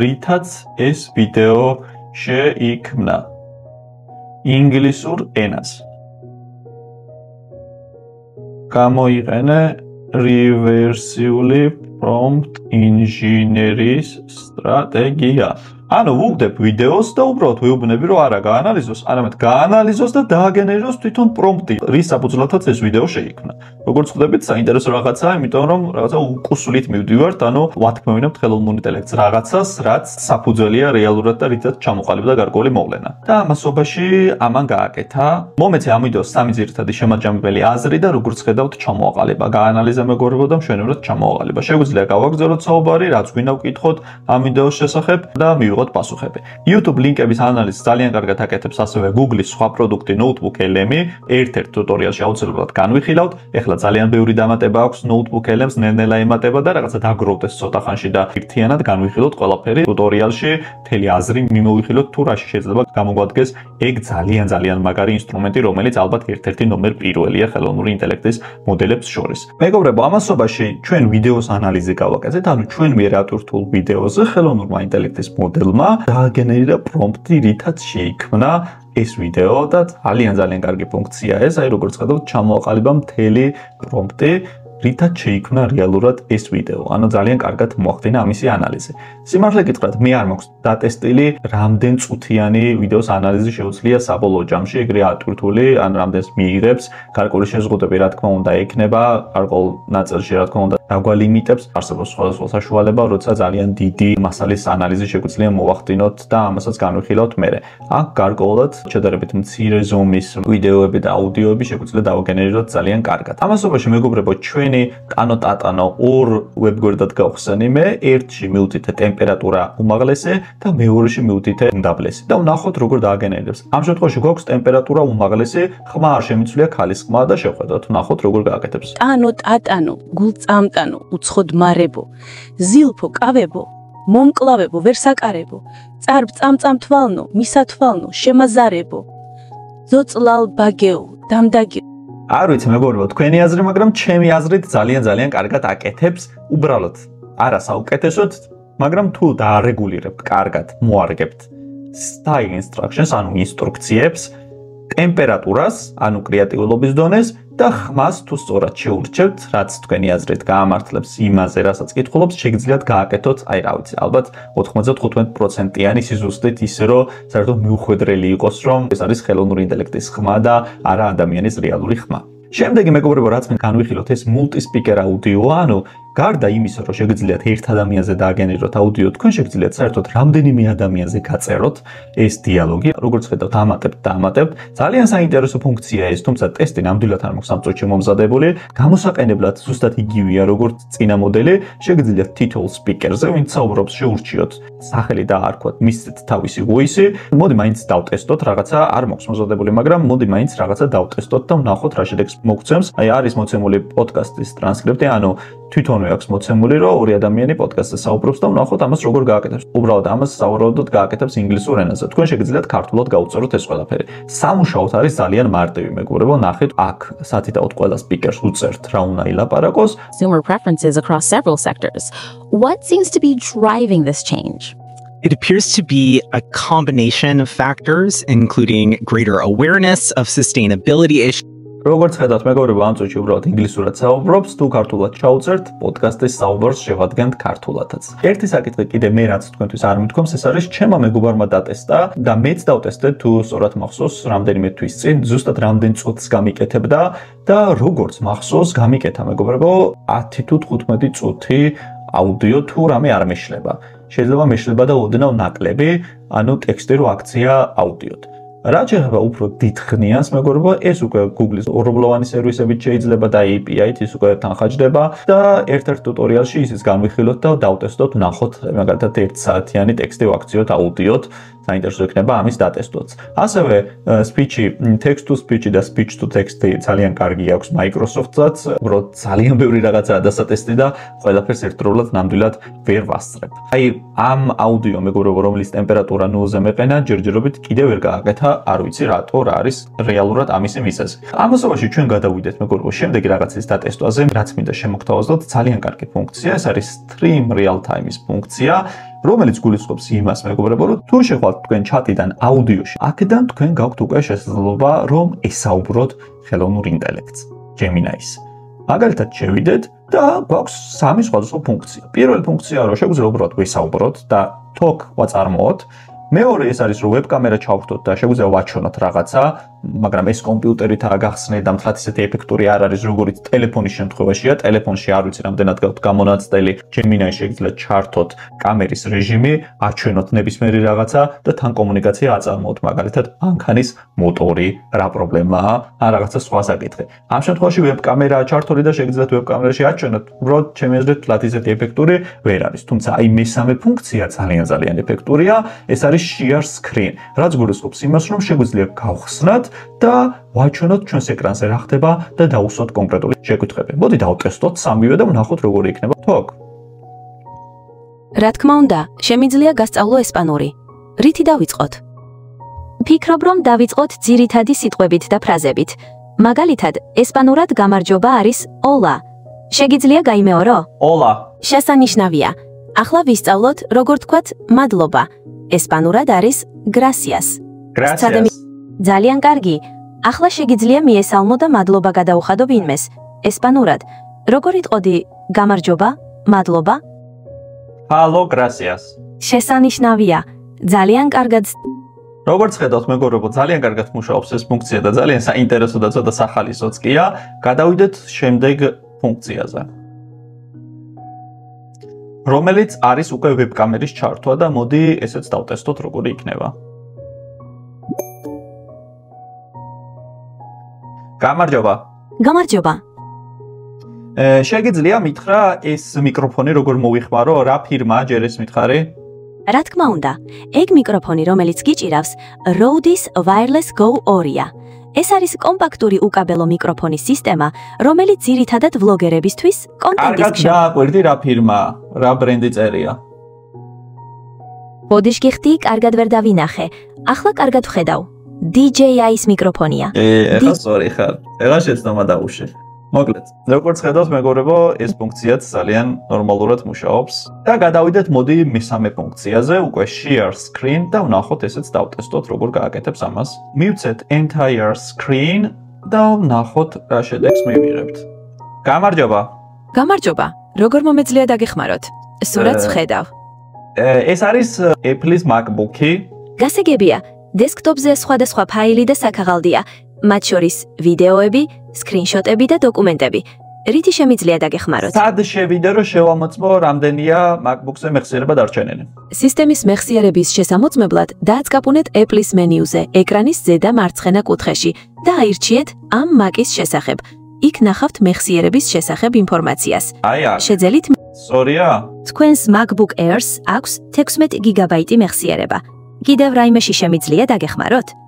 რითაც ეს ვიდეო შეიქმნა ინგლისურ ენას. გამოიყენე რივერსიული პრომპტ ინჟინერის სტრატეგია. ანუ ვუგდებ ვიდეოს და უბრალოდ ვეუბნები რომ არა გაანალიზოს, არამედ გაანალიზოს და დააგენერიროს თვითონ პრომპტი, რის საფუძვლადაც ეს ვიდეო შეიქმნა. როგორც ხვდებით, საინტერესო რაღაცაა, იმიტომ რომ რაღაცა უკუსვლით მივდივართ, ანუ ვათქმევინებთ ხელოვნურ ინტელექტს რაღაცას, რაც საფუძველია რეალურად და რითაც ჩამოყალიბდა გარკვეული მოვლენა. და ამასობაში ამან გააკეთა. მომეცე ამ ვიდეოს 3 ძირითადი შემაჯამებელი აზრი და როგორც ხედავთ, ჩამოაყალიბა, გაანალიზა მეგობრებო და მშვენივრად ჩამოაყალიბა. შეგვიძლია გავაგრძელოთ საუბარი, რაც გვინდა ვკითხოთ ამ ვიდეოს შესახებ და მივიღოთ პასუხები. YouTube ლინკების ანალიზს ძალიან კარგად აკეთებს ასევე Google-ის სხვა პროდუქტი Notebook LM-ი. ერთ-ერთ ტუტორიალში აუცილებლად განვიხილავთ. ეხლა ძალიან ბევრი დამატება აქვს Notebook LM-ს, ნელ-ნელა ემატება და რაღაცა დაგროვდეს ცოტა ხანში და ერთიანად განვიხილოთ ყველაფერი ტუტორიალში. მთელი აზრი მიმოვიხილოთ თუ რაში შეიძლება გამოგვადგეს ეგ ძალიან მაგარი ინსტრუმენტი, რომელიც ალბათ ერთ-ერთი ნომერ პირველია ხელოვნური ინტელექტის მოდელებს შორის. მეგობრებო, ამასობაში ჩვენ ვიდეოს ანალიზი გავაკეთეთ, ანუ ჩვენ მიერ ატვირთულ ვიდეოზე ხელოვნურმა ინტელექტის მოდელმა დააგენერირა პრომპტი, რითაც შეიქმნა ეს ვიდეო და ძალიან კარგი ფუნქცია ეს, აი როგორც ხედავთ, ჩამოაყალიბა მთელი პრომპტი, რითაც შეიქმნა რეალურად ეს ვიდეო. ანუ ძალიან კარგად მოახდინა ამისი ანალიზი. სიმართლე გითხრათ, მე არ მაქვს დატესტილი, რამდენ წუთიანი ვიდეოს ანალიზი შეუძლია საბოლოო ჯამში, ეგრე ატვირთული, ან რამდენს მიიღებს, გარკვეული შეზღუდვები რა თქმა უნდა ექნება, გარკვეულ ნაწილში რა თქმა უნდა დაგვალიმიტებს, არსებობს სხვადასხვა საშუალება, როცა ძალიან დიდი მასალის ანალიზი შეგვიძლია მოვახდინოთ და ამასაც განვიხილავთ მერე. აქ გარკვეულად შედარებით მცირე ზომის ვიდეოები და აუდიოები შეგვიძლია დავაგენერიროთ ძალიან კარგად. ამასობაში მეგობრებო, ჩვენ თქვენი ტანო ორ ვებგვერდად გავხსენი მე, ერთში მივდით ტემპერატურა უმაღლესი და მეორეში მივდით უმდაბლესი და ვნახოთ როგორ დააგენერებს. ამ შემთხვევაში გვაქვს ტემპერატურა უმაღლესი, ხმა არ შემიცვლია ქალის ხმა და შევხედოთ, ვნახოთ როგორ გააკეთებს. ტანო, გულწამტანო, უცხოდმარებო, ზილფო, კავებო, მომკლავებო, ვერსაკარებო, წამწამთვალნო, მისათვალნო, შემაზარებო, ძოწლალბაგეო, დამდაგეო. არ ვიცი მეგობრებო, თქვენი აზრი, მაგრამ ჩემი აზრით ძალიან კარგად აკეთებს, უბრალოდ არა საუკეთესოდ, მაგრამ თუ დაარეგულირებთ კარგად, მოარგებთ style instructions, ანუ ინსტრუქციებს, ტემპერატურას, ანუ კრეატიულობის დონეს და ხმას თუ სწორად შეურჩევთ, რაც თქვენი აზრით გაამართლებს იმაზე, რასაც კითხულობს, შეგიძლიათ გააკეთოთ, აი რა ვიცი, ალბათ 95%-იანი სიზუსტით ისე, რომ საერთოდ მიუხვედრელი იყოს, რომ ეს არის ხელოვნური ინტელექტის ხმა და არა ადამიანის რეალური ხმა. შემდეგი მეგობრებო, რაც მე განვიხილოთ, ეს multi-speaker აუდიოა, ანუ გარდა იმისა, რომ შეგიძლიათ ერთ ადამიანზე დააგენეროთ აუდიო, თქვენ შეგიძლიათ საერთოდ რამდენიმე ადამიანზე გაწეროთ ეს დიალოგი, როგორც ხედავთ, ამატებთ. ძალიან საინტერესო ფუნქციაა ეს, თუმცა ტესტი ნამდვილად არ მაქვს ამ წუთში მომზადებული. გამოსაყენებლად ზუსტად იგივეა, როგორც წინა მოდელი, შეგიძლიათ თითოეულ სპიკერზე, ვინც საუბრობს, შეურჩიოთ სახელი და არქვათ, მისცეთ თავისი ვოისი. მოდი მაინც დავტესტოთ, რაღაცა არ მაქვს მომზადებული, მაგრამ მოდი მაინც რაღაცა დავტესტოთ და ვნახოთ რა შედეგს მოგცემს. აი არის მოცემული პოდკასტის ტრანსკრიპტი, ანუ თვითონვე აქვს მოცემული, რომ ორი ადამიანი პოდკასტზე საუბრობს და ვნახოთ ამას როგორ გააკეთებს. უბრალოდ ამას სავარაუდოდ გააკეთებს ინგლისურ ენაზე. თქვენ შეგიძლიათ ქართულად გაუწეროთ ეს ყველაფერი. სამუშაოდ არის ძალიან მარტივი, მეგობრებო, ნახეთ, აქ სათითაოდ ყველა სპიკერს უწერთ რა უნდა ილაპარაკოს. Consumer preferences across several sectors. What seems to be driving this change? It appears to be a combination of factors, including greater awareness of sustainability issues. როგორც ხედავთ, მეგობრებო, ამ წუთში უბრალოდ ინგლისურად საუბრობს, თუ ქართულად ჩაუწერთ, პოდკასტის საუბარს შევადგენთ ქართულადაც. ერთი საკითხი კიდე მე რაც თქვენთვის არ მithქვამს, ეს არის ჩემმა მეგობარმა დატესტა და მეც დავტესტე თუ სწორად მახსოვს, რამდენიმე თვის წინ, ზუსტად რამდენ წუთს გამიკეთებდა და როგორც მახსოვს, გამიკეთა მეგობრებო, 10 თუ 15 წუთი აუდიო თუ რამე არ მეშლება. შეიძლება მეშლება და ოდნავ ნაკლები, ანუ ტექსტი რო აქცია აუდიოდ. რაც შეეხება უფრო დიდ ხნიანს, მეგობრებო, ეს უკვე Google-ის ორობლოვანი სერვისებით შეიძლება და API-ით ის უკვე თანხაჯდება და ერთ-ერთ ტუტორიალში ისიც განვიხილოთ და დავტესტოთ, ვნახოთ, მაგალითად 1 საათიანი ტექსტი ვაქციოთ აუდიოდ, საინტერესო იქნება ამის დატესტვაც. ასევე speech-ი, text to speech და speech to text-ი ძალიან კარგი აქვს Microsoft-საც, უბრალოდ ძალიან ბევრი რაღაცაა დასატესტი და ყველაფერს ერთდროულად ნამდვილად ვერ ვასწრებ. აი, ამ აუდიო მეგობრებო, რომლის ტემპერატურა 0-ზე მეყენა, ჯერჯერობით კიდევ ვერ გააკეთა, არ ვიცი რატო, რა არის რეალურად ამისი მიზეზი. ამასობაში ჩვენ გადავიდეთ მეგობრებო, შემდეგი რაღაცის დატესტვაზე, რაც მინდა შემოგთავაზოთ, ძალიან კარგი ფუნქცია, ეს არის stream real time-ის ფუნქცია. რომელიც გულისხმობს იმას, მეგობრებო, რომ თუ შეხვალთ თქვენ ჩატიდან აუდიოში, აქედან თქვენ გაქვთ უკვე შესაძლებლობა, რომ ესაუბროთ ხელოვნურ ინტელექტს, Gemini-ს. მაგალითად, შევიდეთ და გვაქვს სამი სხვადასხვა ფუნქცია. პირველი ფუნქცია, რომ შეგვიძლია უბრალოდ ვესაუბროთ და talk ვაწარმოოთ. მეორე ეს არის, რომ ვებკამერა ჩავხტოთ და შეგვიძლია ვაჩვენოთ რაღაცა, მაგრამ ეს კომპიუტერითაა გახსნილი და მთლად ისეთი ეფექტური არ არის, როგორც ტელეფონის შემთხვევაშია. ტელეფონში არ ვიცი რამდენად გაქვთ გამონაცდელი, Gemini-ში შეგიძლიათ ჩართოთ კამერის რეჟიმი, აჩვენოთ ნებისმიერი რაღაცა და თან კომუნიკაცია აწარმოოთ, მაგალითად, მანქანის მოტორი, რა პრობლემაა, ან რაღაცა სხვა საკითხი. ამ შემთხვევაში ვებკამერაა ჩართული და შეგიძლიათ ვებკამერაში აჩვენოთ, უბრალოდ ჩემი აზრით მთლად ისეთი ეფექტური ვერ არის. თუმცა აი მესამე ფუნქცია ძალიან ეფექტურია, ეს არის share screen, რაც გულისხმობს იმას, რომ შეგვიძლია გავხსნათ და ვაჩვენოთ ჩვენს ეკრანზე რა ხდება და დავუსვათ კონკრეტული შეკითხვები. მოდი დავტესტოთ სამივე და ვნახოთ როგორი იქნება talk. რა თქმა უნდა, შემიძლია გასწავლო ესპანური. რითი დავიწყოთ? ფიქრობ, რომ დავიწყოთ ძირითადი სიტყვებით და ფრაზებით. მაგალითად, ესპანურად გამარჯობა არის hola. შეგიძლია გაიმეორო? Hola. შესანიშნავია. ახლა ვისწავლოთ, როგორ თქვათ მადლობა. ესპანურად არის gracias. Gracias. ძალიან კარგი. ახლა შეგიძლია მიესალმო და მადლობა გადაუხადო ვინმეს. ესპანურად. როგორ იტყოდი გამარჯობა, მადლობა? Hello, gracias. შესანიშნავია. ძალიან კარგად. როგორც ხედავთ, მეგობრებო, ძალიან კარგად მუშაობს ეს ფუნქცია და ძალიან საინტერესო და ცოტა სახალისოც კია. გადავიდეთ შემდეგ ფუნქციაზე. რომელიც არის უკვე ვებკამერის ჩართვა და მოდი ესეც დავტესტოთ როგორი იქნება. გამარჯობა. გამარჯობა. შეგიძლია მითხრა ეს მიკროფონი როგორ მოვიხმარო, რა ფირმა ჯერ ეს მითხარი? რა თქმა უნდა, ეგ მიკროფონი, რომელიც გიჭირავს, Rode's Wireless Go 2-ია. ეს არის კომპაქტური უკაბელო მიკროფონის სისტემა, რომელიც ძირითადად ვლოგერებისთვის კონტენტის კარგად დააკვირდი რა ფირმა, რა ბრენდი წერია. ბოდიშ გიხდი, კარგად ვერ დავინახე. ახლა კარგად ვხედავ. DJI-ის მიკროფონია. ეხლა სწორი ხარ. ეხლა შეცდომა დაუშვი. მოკლედ, როგორც ხედავთ, მეგობრებო, ეს ფუნქციაც ძალიან ნორმალურად მუშაობს. და გადავიდეთ მოდი მესამე ფუნქციაზე, უკვე share screen და ვნახოთ ესეც დავტესტოთ, როგორ გააკეთებს ამას. მივცეთ entire screen და ვნახოთ რა შედეგს მივიღებთ. გამარჯობა. გამარჯობა. როგორ მომეძლია დაგეხმაროთ? სურათს ვხედავ. ეს არის Apple-ის MacBook-ი. გასაგებია, დესკტოპზე სხვადასხვა ფაილი და საქაღალდია, მათ შორის ვიდეოები, სკრინშოტები და დოკუმენტები. რითი შემიძლია დაგეხმაროთ? სად შევიდე რომ შევამოწმო რამდენია MacBook-ზე მეხსიერება დარჩენილი? სისტემის მეხსიერების შესამოწმებლად დააწკაპუნეთ Apple-ის მენიუზე ეკრანის ზედა მარცხენა კუთხეში და აირჩიეთ ამ Mac-ის შესახებ. იქ ნახავთ მეხსიერების შესახებ ინფორმაციას. აი აქ. შეძელით სწორია? თქვენს MacBook Air-ს აქვს 16 გიგაბაიტი მეხსიერება. კიდევ რაიმეში შემიძლია დაგეხმაროთ?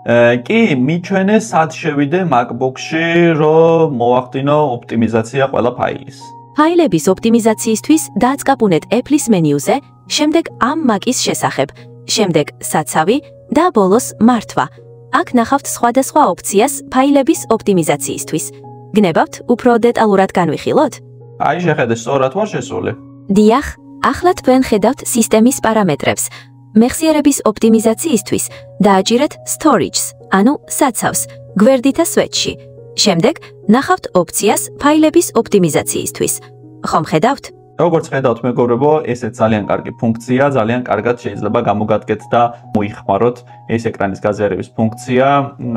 კი, მიჩვენე სად შევიდე MacBook-ში, რომ მოვახდინო ოპტიმიზაცია ყველა ფაილის. ფაილების ოპტიმიზაციისთვის დააწკაპუნეთ Apple-ის მენიუზე, შემდეგ ამ Mac-ის შესახებ, შემდეგ საცავი და ბოლოს მართვა. აქ ნახავთ სხვადასხვა ოფციას ფაილების ოპტიმიზაციისთვის. გნებავთ უფრო დეტალურად განვიხილოთ? აი შეხედე, სწორად ვარ შესული. დიახ, ახლა თქვენ ხედავთ სისტემის პარამეტრებს. მეხსიერების ოპტიმიზაციისთვის დააჭირეთ storage-ს, ანუ საცავს, გვერდითა სვეტში. შემდეგ ნახავთ ოფციას ფაილების ოპტიმიზაციისთვის. ხომ ხედავთ? როგორც ხედავთ, მეგობრებო, ესეც ძალიან კარგი ფუნქცია, ძალიან კარგად შეიძლება გამოგადგეთ და მოიხმაროთ ეს ეკრანის გაზიარების ფუნქცია,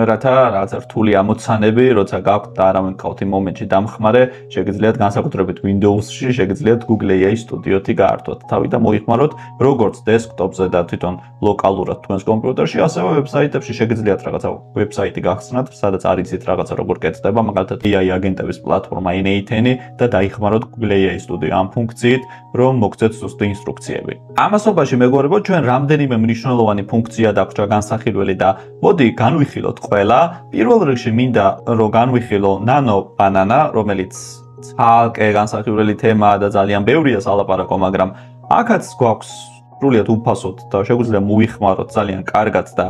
რათა რაღაცა რთული ამოცანები, როცა გაქვთ და არავინ გყავთ იმ მომენტში დამხმარე, შეგიძლიათ განსაკუთრებით Windows-ში, შეგიძლიათ Google AI Studio-თი გაართვათ თავი და მოიხმაროთ როგორც desktop-ზე და თვითონ ლოკალურად თქვენს კომპიუტერში, ასევე ვებსაიტებში შეგიძლიათ რაღაცა ვებსაიტი გახსნათ, სადაც არიცით რაღაცა როგორ კეთდება, მაგალითად AI აგენტების პლატფორმა N8-ი და დაიხმაროთ Google AI Studio ამ ფუნქციით, რომ მოგცეთ ზუსტი ინსტრუქციები. ამასობაში მეგობრებო, ჩვენ რამდენიმე მნიშვნელოვანი ფუნქცია დაგვჭირდა განსახილველი და მოდი განვიხილოთ ყველა. პირველ რიგში მინდა რომ განვიხილო Nano Banana, რომელიც ცალკე განსახილველი თემაა და ძალიან ბევრია სალაპარაკო, მაგრამ აქაც გვაქვს სრულიად უფასოდ და შეგვიძლია მოვიხმაროთ ძალიან კარგად და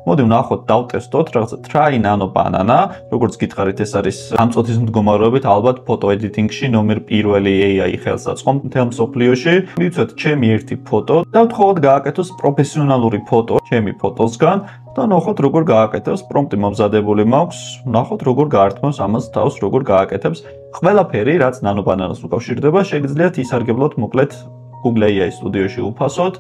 მოდი ვნახოთ, დავტესტოთ რაღაცა Try Nano Banana, როგორც გითხარით, ეს არის ამწოთის მდგომარეობით ალბათ ფოტო editing-ში ნომერ პირველი AI ხელსაწყო მთელ მსოფლიოში. მივცეთ ჩემი ერთი ფოტო და ვთხოვოთ გააკეთოს პროფესიონალური ფოტო ჩემი ფოტოსგან და ვნახოთ როგორ გააკეთებს, პრომპტი მომზადებული მაქვს, ვნახოთ როგორ გაართმევს ამას თავს, როგორ გააკეთებს. ყველაფერი, რაც Nano Banana-ს უკავშირდება, შეგიძლიათ ისარგებლოთ მოკლედ Google AI Studio-ში უფასოდ.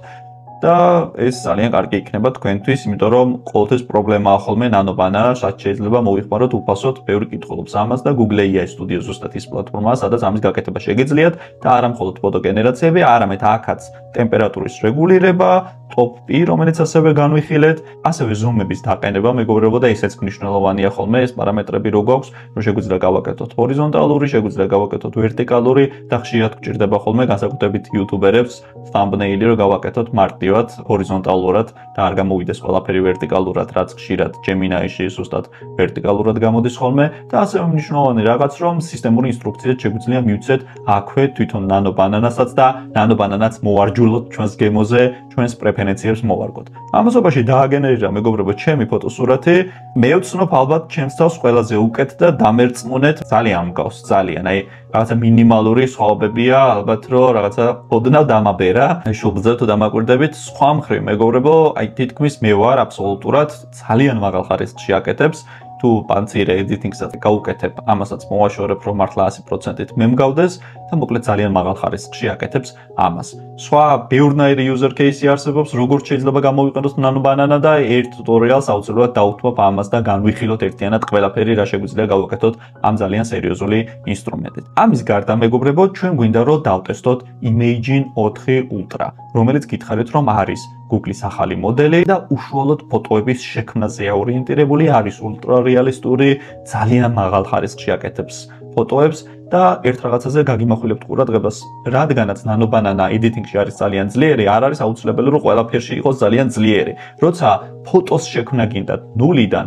და ეს ძალიან კარგი იქნება თქვენთვის, იმიტომ რომ ყოველთვის პრობლემაა ხოლმე Nano Banana, რაც შეიძლება მოვიხმაროთ უფასოდ, ბევრი კითხულობს ამას და Google AI Studio ზუსტად ის პლატფორმაა, სადაც ამის გაკეთება შეგიძლიათ და არა მხოლოდ ფოტო გენერაციები, არამედ აქაც ტემპერატურის რეგულირება, top-ი, რომელიც ასევე განვიხილეთ, ასევე ზუმების დაყენება, მეგობრებო და ისეც მნიშვნელოვანია ხოლმე ეს პარამეტრები რო გვაქვს, რომ შეგვიძლია გავაკეთოთ ჰორიზონტალური, შეგვიძლია გავაკეთოთ ვერტიკალური და ხშირად გვჭირდება ხოლმე განსაკუთრებით იუთუბერებს thumbnail-ი რო გავაკეთოთ მარტივად ჰორიზონტალურად და არ გამოვიდეს ყველაფერი ვერტიკალურად, რაც ხშირად Gemini-ში ზუსტად ვერტიკალურად გამოდის ხოლმე და ასევე მნიშვნელოვანი რაღაც, რომ სისტემური ინსტრუქციად შეგვიძლია მივცეთ აქვე თვითონ Nano Banana-საც და Nano Banana-ც მოვარჯულოთ ჩვენს გემოზე, ჩვენს პრეფერენციებს მოვარგოთ. ამასობაში დააგენერირა მეგობრებო ჩემი ფოტოსურათი, მე ვცნობ ალბათ ჩემს თავს ყველაზე უკეთ და დამერწმუნეთ, ძალიან მგავს, ძალიან. აი რაღაცა მინიმალური სხვაობებია, ალბათ რომ რაღაცა ოდნავ დამაბერა, შუბლზე თუ დამაკვირდებით, სხვა მხრივ მეგობრებო, აი თითქმის მე ვარ აბსოლუტურად ძალიან მაღალ ხარისხში აკეთებს. თუ პანცირე editing-საც გავუკეთებ, ამასაც მოვაშორებ, რომ მართლა 100%-ით მე მგავდეს და მოკლედ ძალიან მაღალ ხარისხში აკეთებს ამას. სხვა ბევრნაირი user case-ი არსებობს, როგორც შეიძლება გამოვიყენოთ Nano Banana და ერთ tutorial-ს აუცილებლად დავუთმობ ამას და განვიხილოთ ერთიანად ყველაფერი, რა შეგვიძლია გავაკეთოთ ამ ძალიან სერიოზული ინსტრუმენტით. ამის გარდა მეგობრებო, ჩვენ გვინდა რომ დავტესტოთ Imagen 4 Ultra, რომელიც გითხარით რომ არის Google-ის ახალი მოდელი და უშუალოდ ფოტოების შექმნაზე ორიენტირებული არის, ულტრა რეალისტური, ძალიან მაღალ ხარისხში აკეთებს ფოტოებს და ერთ რაღაცაზე გაგიმახვილებთ ყურადღებას, რადგანაც ნანობანანა editing-ში არის ძალიან ძლიერი, არ არის აუცილებელი რომ ყველაფერში იყოს ძალიან ძლიერი. როცა ფოტოს შექმნა გინდათ ნულიდან,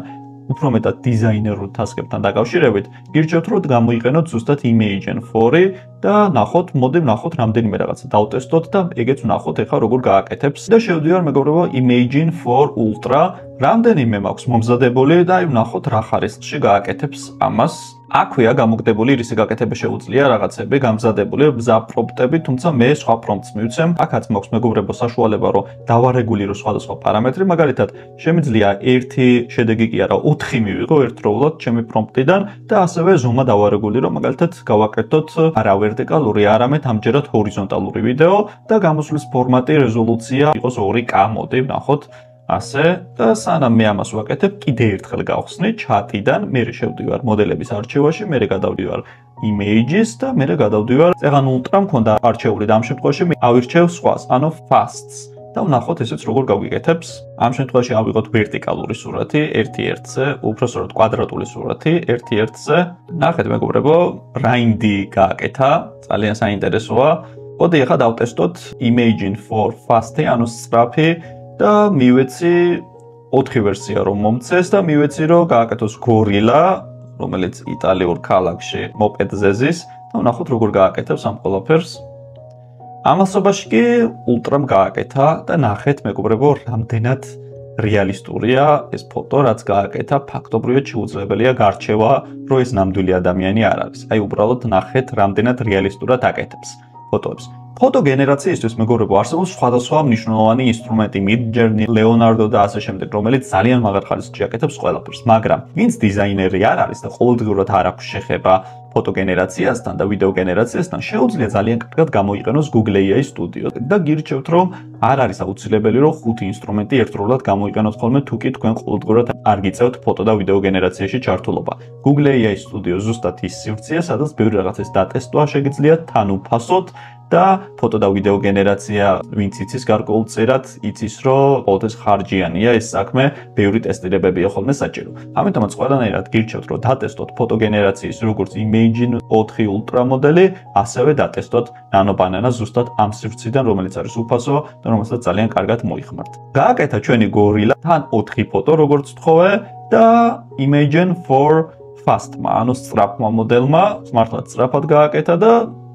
უფრო მეტად დიზაინერულ ტასკებთან დაკავშირებით, გირჩევთ რომ გამოიყენოთ ზუსტად Imagen4 და მოდი ვნახოთ რამდენიმე რაღაცა დავტესტოთ და ეგეც ვნახოთ ეხლა როგორ გააკეთებს და შევდივარ მეგობრებო Imagen4 Ultra რამდენიმე მაქვს მომზადებული და ვნახოთ რა ხარისხში გააკეთებს ამას. აქვეა გამოგდებული რისი გაკეთება შეუძლია რაღაცები გამზადებული ბზა პრომპტები, თუმცა მე სხვა პრომპტს მივცემ. აქაც მაქვს მეგობრებო საშუალება რომ დავარეგულირო სხვადასხვა პარამეტრი, მაგალითად, შემიძლია ერთი შედეგი კი არა, 4 მივიღო ერთდროულად ჩემი პრომპტიდან და ასევე ზომა დავარეგულირო, მაგალითად, გავაკეთოთ არა ვერტიკალური, არამედ ამჯერად ჰორიზონტალური ვიდეო და გამოსვლის ფორმატი რეზოლუცია იყოს 2K, მოდი ვნახოთ. ასე და სანამ მე ამას ვაკეთებ, კიდე ერთხელ გავხსნი ჩატიდან, მე შევდივარ მოდელების არჩევაში, მე გადავდივარ images და მე გადავდივარ, წეღან ultra მქონდა არჩეული და ამ შემთხვევაში მე ავირჩევ სხვას, ანუ fasts და ვნახოთ ესეც როგორ გავიკეთებს. ამ შემთხვევაში ავიღოთ ვერტიკალური სურათი 1:1-ზე, უпроსტად კვადრატული სურათი 1:1-ზე. ნახეთ მეგობრებო, რაინდი გააკეთა, ძალიან საინტერესოა. მოდი ახლა დავტესტოთ Imagen4 fast-ი, ანუ სწრაფი და მივეცი 4 ვერსია რომ მომცეს და მივეცი რომ გააკეთოს გორილა, რომელიც იტალიურ ქალაქში მოპედზე ზის და ვნახოთ როგორ გააკეთებს ამ ყველაფერს. ამასობაში კი ულტრამ გააკეთა და ნახეთ მეგობრებო, რამდენად რეალისტურია ეს ფოტო, რაც გააკეთა, ფაქტობრივად შეუძლებელია გარჩევა, რომ ეს ნამდვილი ადამიანი არ არის. აი უბრალოდ ნახეთ, რამდენად რეალისტურად აკეთებს ფოტოებს. ფოტო გენერაციისთვის მეგობრებო არსებობს სხვადასხვა მნიშვნელოვანი ინსტრუმენტი, Midjourney, Leonardo და ასე შემდეგ, რომელიც ძალიან მაგარ ხარისხში აკეთებს ყველაფერს, მაგრამ ვინც დიზაინერი არ არის და ყოველდღიურად არ აქვს შეხება ფოტო გენერაციასთან და ვიდეო გენერაციასთან, შეუძლია ძალიან კარგად გამოიყენოს Google AI Studio და გირჩევთ რომ არ არის აუცილებელი რომ 5 ინსტრუმენტი ერთდროულად გამოიყენოთ ხოლმე თუ კი თქვენ ყოველდღიურად არ გიწევთ ფოტო და ვიდეო გენერაციაში ჩართულობა. Google AI Studio ზუსტად ის სივრცეა, სადაც ბევრი რაღაცის დატესტვა შეგიძლიათ თან უფასოდ და ფოტო და ვიდეო გენერაცია, ვინც იცის გარკვეულწილად, იცის რომ ყოველთვის ხარჯიანია ეს საქმე, ბევრი ტესტირებებია ხოლმე საჭირო. ამიტომაც ყველანაირად გირჩევთ რომ დატესტოთ ფოტო გენერაციის როგორც Imagen4 Ultra მოდელი, ასევე დატესტოთ ნანობანანა ზუსტად ამ სივრციდან, რომელიც არის უფასო და რომელსაც ძალიან კარგად მოიხმართ. გააკეთა ჩვენი გორილა, თან 4 ფოტო როგორც თხოვე და Imagen4 fast-მა, ანუ სწრაფმა მოდელმა, მართლაც სწრაფად გააკეთა და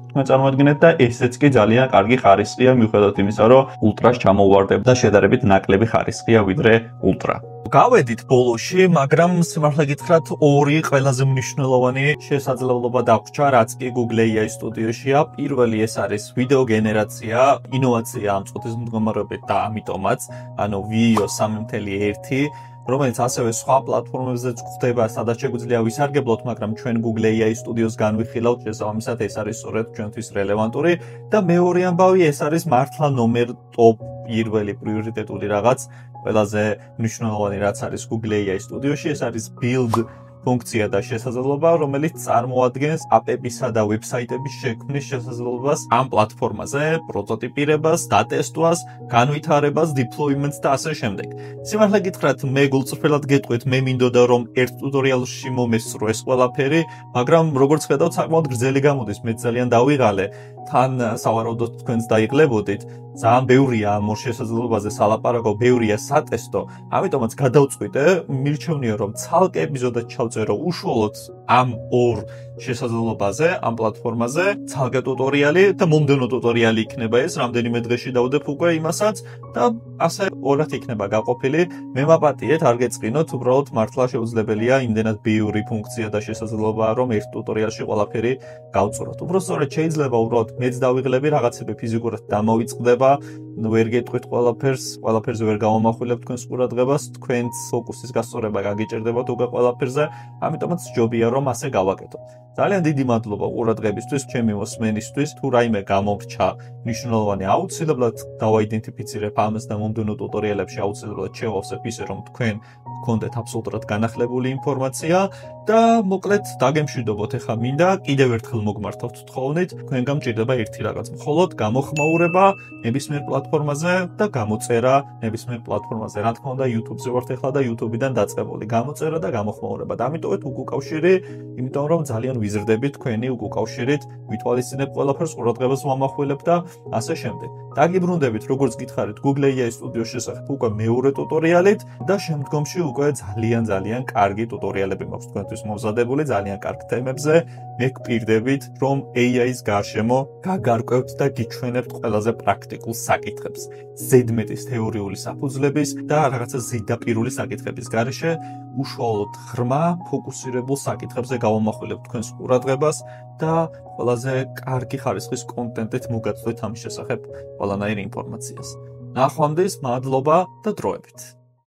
თქვენ წარმოადგენთ და ესეც კი ძალიან კარგი ხარისხია მიუხედავად იმისა, რომ ულტრას ჩამოვარდება და შედარებით ნაკლები ხარისხია ვიდრე ულტრა. გავედით ბოლოში, მაგრამ სიმართლე გითხრათ, ორი ყველაზე მნიშვნელოვანი შესაძლებლობა დაგვრჩა, რაც კი Google AI Studio-შია. პირველი ეს არის ვიდეო გენერაცია, ინოვაცია ამ წუთის მდგომარეობით და ამიტომაც, ანუ Veo 3.1 რომელიც ასევე სხვა პლატფორმებზეც გვხვდება, სადაც შეგვიძლია ვისარგებლოთ, მაგრამ ჩვენ Google AI Studio-ს განვიხილავთ, შესაბამისად ეს არის სწორედ ჩვენთვის რელევანტური და მეორე ამბავი ეს არის მართლა ნომერ ტოპ პირველი პრიორიტეტული რაღაც, ყველაზე მნიშვნელოვანი რაც არის Google AI Studio-ში, ეს არის build ფუნქცია და შესაძლებლობა, რომელიც წარმოადგენს აპებისა და ვებსაიტების შექმნის შესაძლებლობას ამ პლატფორმაზე, პროტოტიპირებას, დატესტვას, განვითარებას, deployments და ასე შემდეგ. სიმართლე გითხრათ, მე გულწრფელად გეტყვით, მე მინდოდა რომ ერთ ტუტორიალში მომესწრო ეს ყველაფერი, მაგრამ როგორც ხედავთ, საკმაოდ გრძელი გამოდის, მე ძალიან დავიღალე, თან სავარაუდოდ თქვენც დაიღლებოდით. ძალიან ბევრია ამ შესაძლებლობაზე სალაპარაკო, ბევრია სატესტო. ამიტომაც გადავწყვიტე, მირჩევნია რომ ცალკე ეპიზოდად ჩავწერო უშუალოდ ამ ორ შესაძლებლობაზე, ამ პლატფორმაზე, ცალკე ტუტორიალი და მომდევნო ტუტორიალი იქნება ეს, რამდენიმე დღეში დავდებ უკვე იმასაც და ასე ორად იქნება გაყოფილი. მე მაპატიეთ, არ გეწყინოთ, უბრალოდ მართლა შეუძლებელია იმდენად ბევრი ფუნქცია და შესაძლებლობაა, რომ ერთ ტუტორიალში ყველაფერი გავწუროთ. უბრალოდ შეიძლება უბრალოდ მეც დავიღლები, რაღაცები ფიზიკურად დამოვიწყდება, ვერ გეტყვით ყველაფერზე ვერ გავამახვილებ თქვენს ყურადღებას, თქვენს ფოკუსის გასწორება გაგიჭირდებათ უკვე ყველაფერზე, ამიტომაც ჯობია რომ ასე გავაკეთოთ. ძალიან დიდი მადლობა ყურადღებისთვის, ჩემი მოსმენისთვის, თუ რაიმე გამომრჩა მნიშვნელოვანი აუცილებლად დავაიდენტიფიცირებ ამას და მომდევნო ტუტორიალებში აუცილებლად შევავსებ ისე რომ თქვენ გქონდეთ აბსოლუტურად განახლებული ინფორმაცია და მოკლედ დაგემშვიდობოთ ახლა მინდა კიდევ ერთხელ მოგმართავთ თხოვნით თქვენ გამჭირდება ერთი რაღაც მხოლოდ გამოხმაურება ნებისმიერ პლატფორმაზე და გამოწერა ნებისმიერ პლატფორმაზე რა თქმა უნდა YouTube-ზე ვართ ახლა და YouTube-იდან დაწყებული გამოწერა და გამოხმაურება და ამიტომეთ უკავშირი იმიტომ რომ ძალიან ვიზრდებით თქვენი უკავშირით ვითვალისწინებ ყველაფერს ყურადღებას ვამახვილებ და ასე შემდეგ დაგიბრუნდებით როგორც გითხარით Google AI Studio-ს შესახებ უკვე მეორე ტუტორიალით და შემდგომში უკვე ძალიან კარგი ტუტორიალები მაქვს თქვენთვის მომზადებული ძალიან კარგ თემებზე მე გპირდებით რომ AI-ის გარშემო გაგარკვევთ და გიჩვენებთ ყველაზე პრაქტიკულ საკითხებს ზედმეტის თეორიული საფუძვლების და რაღაცა ზედაპირული საკითხების გარეშე უშუალოდ ღრმა ფოკუსირებულ საკითხებზე გავამახვილებ თქვენს ყურადღებას და ყველაზე კარგი ხარისხის კონტენტით მოგაწვდეთ ამის შესახებ ყველანაირ ინფორმაციას. ნახვამდის, მადლობა და დროებით.